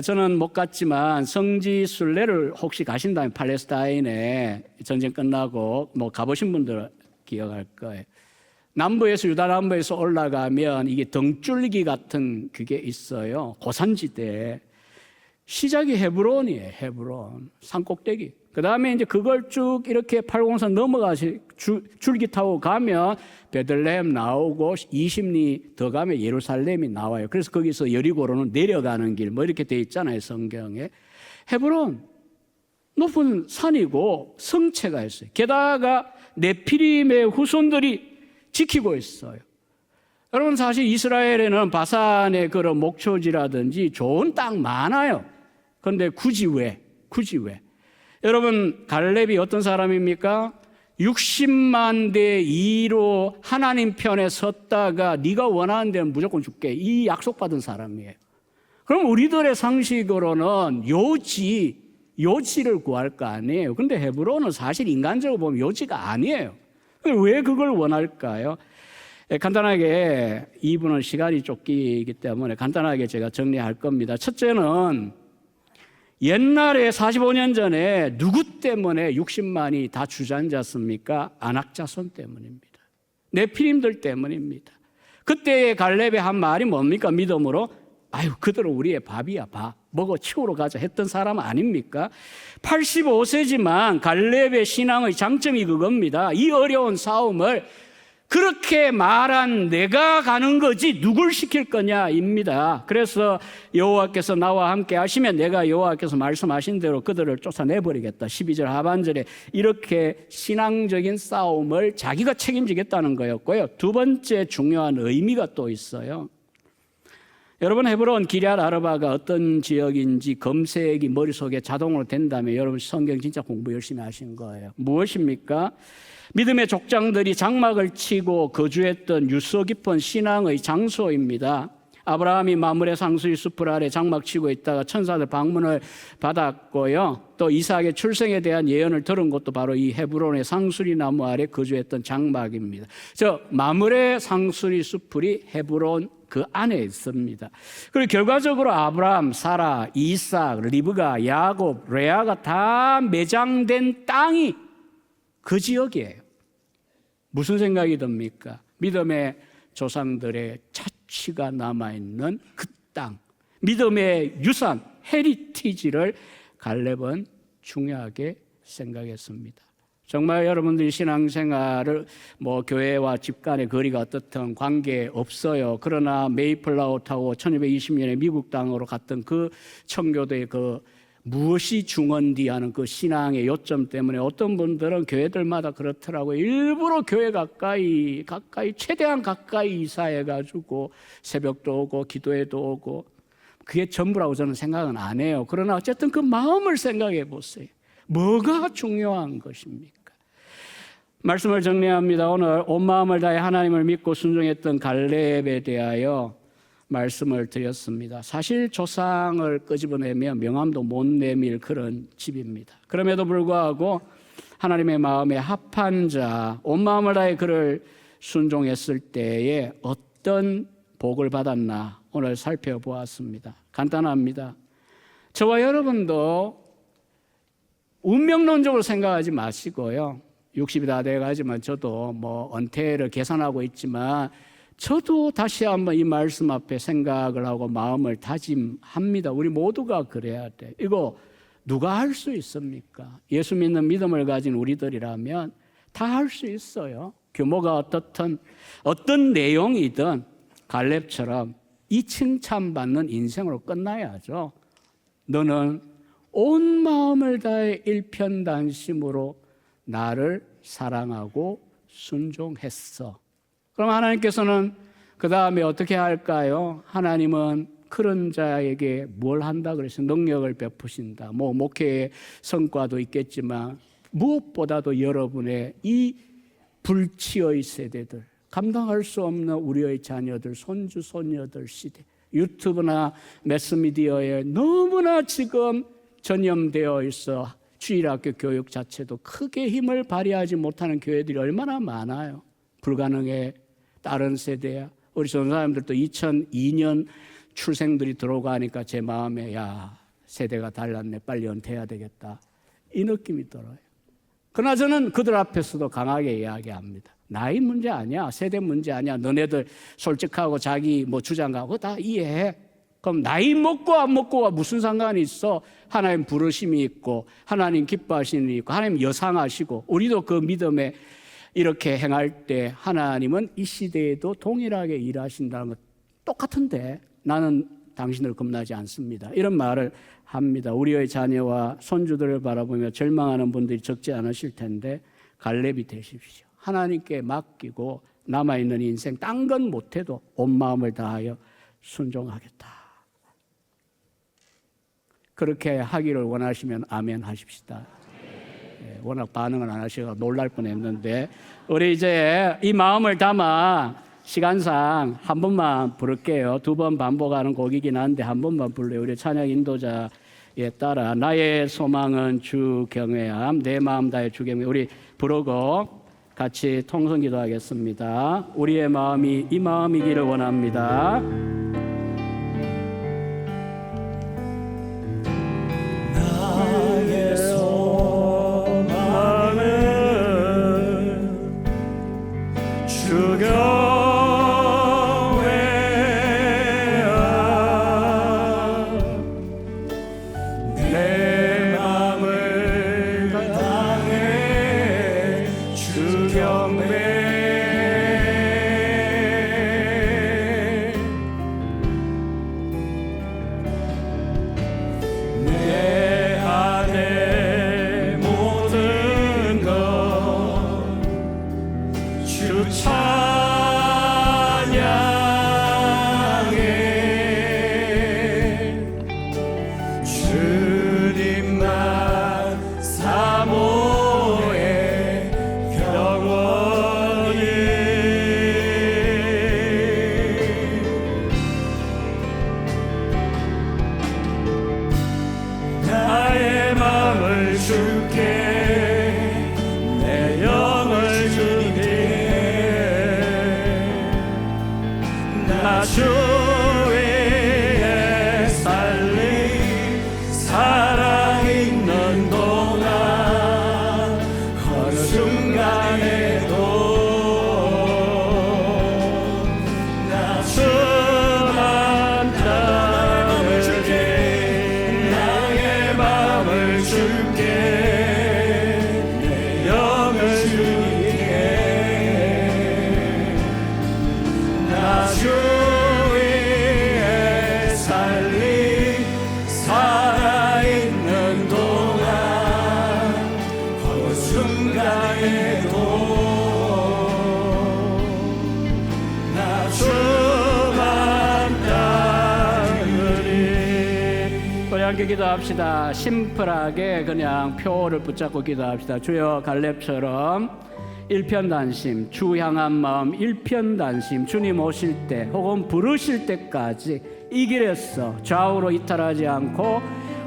Speaker 7: 저는 못 갔지만 성지 순례를 혹시 가신다면 팔레스타인에 전쟁 끝나고 뭐 가보신 분들 기억할 거예요. 남부에서, 유다 남부에서 올라가면 이게 등줄기 같은 그게 있어요. 고산지대. 시작이 헤브론이에요. 헤브론. 산꼭대기. 그 다음에 이제 그걸 쭉 이렇게 803 넘어가서 줄기 타고 가면 베들레헴 나오고 20리 더 가면 예루살렘이 나와요. 그래서 거기서 여리고로는 내려가는 길 뭐 이렇게 돼 있잖아요. 성경에. 헤브론. 높은 산이고 성체가 있어요. 게다가 네피림의 후손들이 지키고 있어요. 여러분, 사실 이스라엘에는 바산의 그런 목초지라든지 좋은 땅 많아요. 그런데 굳이 왜? 여러분, 갈렙이 어떤 사람입니까? 60만 대 2로 하나님 편에 섰다가 네가 원하는 데는 무조건 줄게, 이 약속받은 사람이에요. 그럼 우리들의 상식으로는 요지를 구할 거 아니에요. 그런데 헤브론은 사실 인간적으로 보면 요지가 아니에요. 왜 그걸 원할까요? 간단하게, 이분은 시간이 쫓기기 때문에 간단하게 제가 정리할 겁니다. 첫째는 옛날에 45년 전에 누구 때문에 60만이 다 주저앉았습니까? 아낙 자손 때문입니다. 네피림들 때문입니다. 그때 갈렙의 한 말이 뭡니까? 믿음으로 아유, 그들은 우리의 밥이야, 밥. 먹어 치우러 가자 했던 사람 아닙니까? 85세지만 갈렙의 신앙의 장점이 그겁니다. 이 어려운 싸움을 그렇게 말한 내가 가는 거지 누굴 시킬 거냐입니다. 그래서 여호와께서 나와 함께 하시면 내가 여호와께서 말씀하신 대로 그들을 쫓아내버리겠다. 12절 하반절에 이렇게 신앙적인 싸움을 자기가 책임지겠다는 거였고요. 두 번째 중요한 의미가 또 있어요. 여러분 헤브론 기럇 아르바가 어떤 지역인지 검색이 머릿속에 자동으로 된다면 여러분 성경 진짜 공부 열심히 하신 거예요. 무엇입니까? 믿음의 족장들이 장막을 치고 거주했던 유서 깊은 신앙의 장소입니다. 아브라함이 마므레 상수리 숲을 아래 장막 치고 있다가 천사들 방문을 받았고요. 또 이삭의 출생에 대한 예언을 들은 것도 바로 이 헤브론의 상수리 나무 아래 거주했던 장막입니다. 저 마므레 상수리 숲이 헤브론 그 안에 있습니다. 그리고 결과적으로 아브라함, 사라, 이삭, 리브가, 야곱, 레아가 다 매장된 땅이 그 지역이에요. 무슨 생각이 듭니까? 믿음의 조상들의 자취가 남아있는 그 땅, 믿음의 유산, 헤리티지를 갈렙은 중요하게 생각했습니다. 정말 여러분들이 신앙생활을 교회와 집 간의 거리가 어떻든 관계 없어요. 그러나 메이플라워 타고 1220년에 미국 땅으로 갔던 그 청교도의 그 무엇이 중헌디 하는 그 신앙의 요점 때문에 어떤 분들은 교회들마다 그렇더라고요. 일부러 교회 가까이 최대한 가까이 이사해가지고 새벽도 오고 기도회도 오고, 그게 전부라고 저는 생각은 안 해요. 그러나 어쨌든 그 마음을 생각해 보세요. 뭐가 중요한 것입니까? 말씀을 정리합니다. 오늘 온 마음을 다해 하나님을 믿고 순종했던 갈렙에 대하여 말씀을 드렸습니다. 사실 조상을 끄집어내면 명함도 못 내밀 그런 집입니다. 그럼에도 불구하고 하나님의 마음에 합한 자, 온 마음을 다해 그를 순종했을 때에 어떤 복을 받았나 오늘 살펴보았습니다. 간단합니다. 저와 여러분도 운명론적으로 생각하지 마시고요. 60이 다 돼가지만 저도 은퇴를 계산하고 있지만 저도 다시 한번 이 말씀 앞에 생각을 하고 마음을 다짐합니다. 우리 모두가 그래야 돼. 이거 누가 할 수 있습니까? 예수 믿는 믿음을 가진 우리들이라면 다 할 수 있어요. 규모가 어떻든 어떤 내용이든 갈렙처럼 이 칭찬받는 인생으로 끝나야죠. 너는 온 마음을 다해 일편단심으로 나를 사랑하고 순종했어. 그럼 하나님께서는 그 다음에 어떻게 할까요? 하나님은 그런 자에게 뭘 한다 그랬어요? 능력을 베푸신다. 목회의 성과도 있겠지만 무엇보다도 여러분의 이 불치의 세대들, 감당할 수 없는 우리의 자녀들, 손주, 손녀들 시대, 유튜브나 매스미디어에 너무나 지금 전염되어 있어 주일학교 교육 자체도 크게 힘을 발휘하지 못하는 교회들이 얼마나 많아요. 불가능해. 다른 세대야. 우리 전사님들도 2002년 출생들이 들어오고 하니까 제 마음에 세대가 달랐네. 빨리 은퇴해야 되겠다. 이 느낌이 들어요. 그러나 저는 그들 앞에서도 강하게 이야기합니다. 나이 문제 아니야. 세대 문제 아니야. 너네들 솔직하고 자기 주장하고 다 이해해. 그럼 나이 먹고 안 먹고가 무슨 상관이 있어? 하나님 부르심이 있고 하나님 기뻐하시는 일이 있고 하나님 여상하시고 우리도 그 믿음에 이렇게 행할 때 하나님은 이 시대에도 동일하게 일하신다는 것 똑같은데 나는 당신을 겁나지 않습니다. 이런 말을 합니다. 우리의 자녀와 손주들을 바라보며 절망하는 분들이 적지 않으실 텐데 갈렙이 되십시오. 하나님께 맡기고 남아있는 인생 딴 건 못해도 온 마음을 다하여 순종하겠다. 그렇게 하기를 원하시면 아멘 하십시다. 워낙 반응을 안 하셔서 놀랄 뻔했는데 우리 이제 이 마음을 담아 시간상 한 번만 부를게요. 2번 반복하는 곡이긴 한데 한 번만 불러요. 우리 찬양 인도자에 따라 나의 소망은 주 경외함, 내 마음 다해 주 경외. 우리 부르고 같이 통성 기도하겠습니다. 우리의 마음이 이 마음이기를 원합니다.
Speaker 1: 나의 소망은 주 경외함, 내 마음을 다해 주 경외. 내 안에 모든 것 주 찬양해.
Speaker 7: 나 주 위에 살리 살아있는 동안 어느 순간에도 나 주만 따르게 나의 마음을 줄게 내 영을 줄게 나 주 위에 살리 살아있는 동안 어느 순간에도 나 주만 따르리. 우리 함께 기도합시다. 심플하게 그냥 표를 붙잡고 기도합시다. 주여 갈렙처럼 일편단심, 주 향한 마음 일편단심, 주님 오실 때 혹은 부르실 때까지 이 길에서 좌우로 이탈하지 않고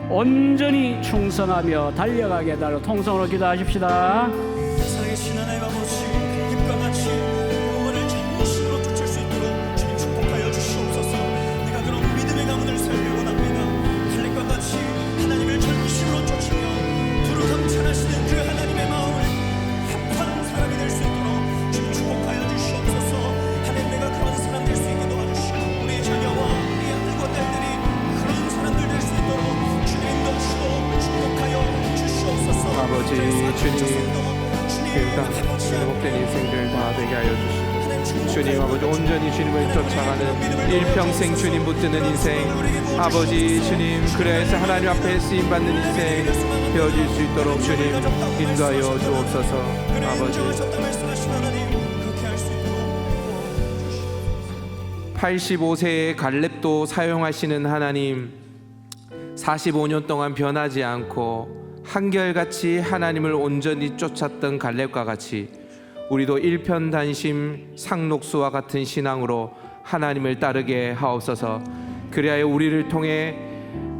Speaker 7: 온전히 충성하며 달려가게 달라 통성으로 기도하십시다.
Speaker 1: 살아계신 하나님 아버지, 힘과 같이 영혼을 전심으로 쫓을 수 있도록 주님 축복하여 주시옵소서. 내가 그런 믿음의 가문을 살기 원합니다. 칼렙과 같이 하나님을 전심으로 쫓으며 두루 감찰하시는 그 하나님의 마음을 합한 사람이 될 수 있도록 주님 축복하여 주시옵소서. 하나님, 내가 그런 사람 될 수 있게 도와주시고 우리의 자녀와 우리 아들과 딸들이 그런 사람들 될 수 있도록 주님 인도하시고 축복하여 주시옵소서.
Speaker 4: 아버지, 주님 다 회복된 인생들 다 되게 하여 주시고 주님 아버지 온전히 주님을 쫓아가는 일평생 주님 붙드는 인생 아버지 주님 그래서 하나님 앞에 쓰임받는 인생 되어질 수 있도록 주님 인도하여 주옵소서. 아버지 85세의 갈렙도 사용하시는 하나님 45년 동안 변하지 않고 한결같이 하나님을 온전히 쫓았던 갈렙과 같이 우리도 일편단심 상록수와 같은 신앙으로 하나님을 따르게 하옵소서. 그리하여 우리를 통해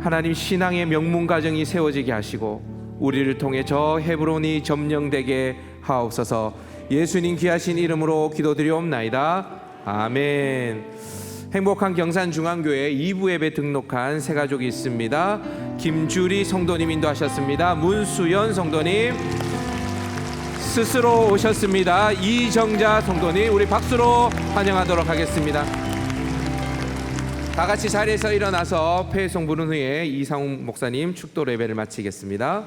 Speaker 4: 하나님 신앙의 명문 가정이 세워지게 하시고 우리를 통해 저 헤브론이 점령되게 하옵소서. 예수님 귀하신 이름으로 기도드리옵나이다. 아멘. 행복한 경산중앙교회 2부 예배 등록한 세 가족이 있습니다. 김주리 성도님 인도하셨습니다. 문수연 성도님 스스로 오셨습니다. 이정자 성도님 우리 박수로 환영하도록 하겠습니다. 다 같이 자리에서 일어나서 폐송 부른 후에 이상훈 목사님 축도 예배를 마치겠습니다.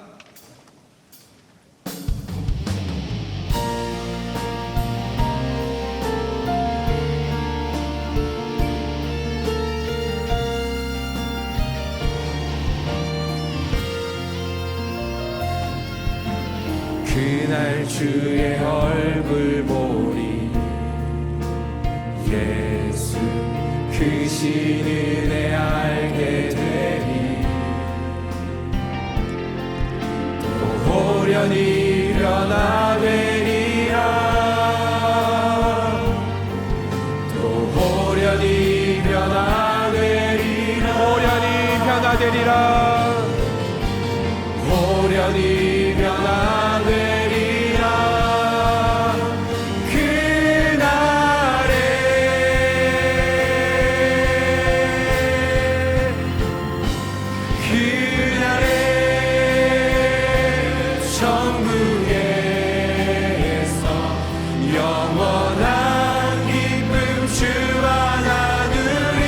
Speaker 4: 그날 주의 얼굴 보리 예수 그 신은혜 알게 되리 또 호련히 변화되리라 또 호련히 변화되리라 호련히 변화되리라 그날에 천국에서 영원한 기쁨 주와 나누리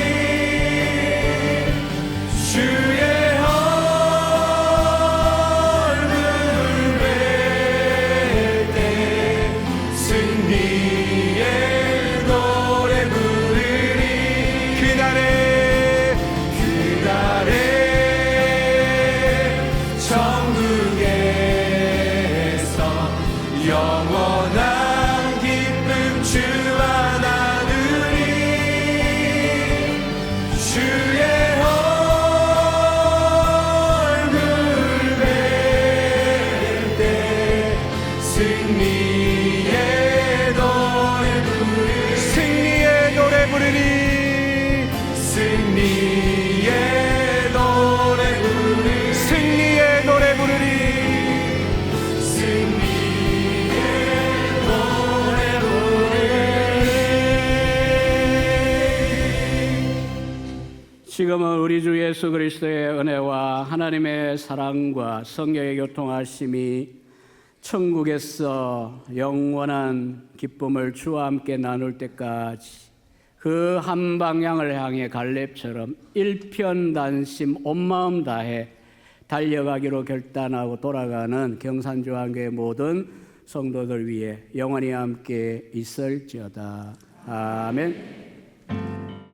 Speaker 4: 주의 영원한 기쁨
Speaker 7: 지금은 우리 주 예수 그리스도의 은혜와 하나님의 사랑과 성령의 교통하심이 천국에서 영원한 기쁨을 주와 함께 나눌 때까지 그 한 방향을 향해 갈렙처럼 일편단심 온 마음 다해 달려가기로 결단하고 돌아가는 경산중앙교회 모든 성도들 위해 영원히 함께 있을지어다. 아멘.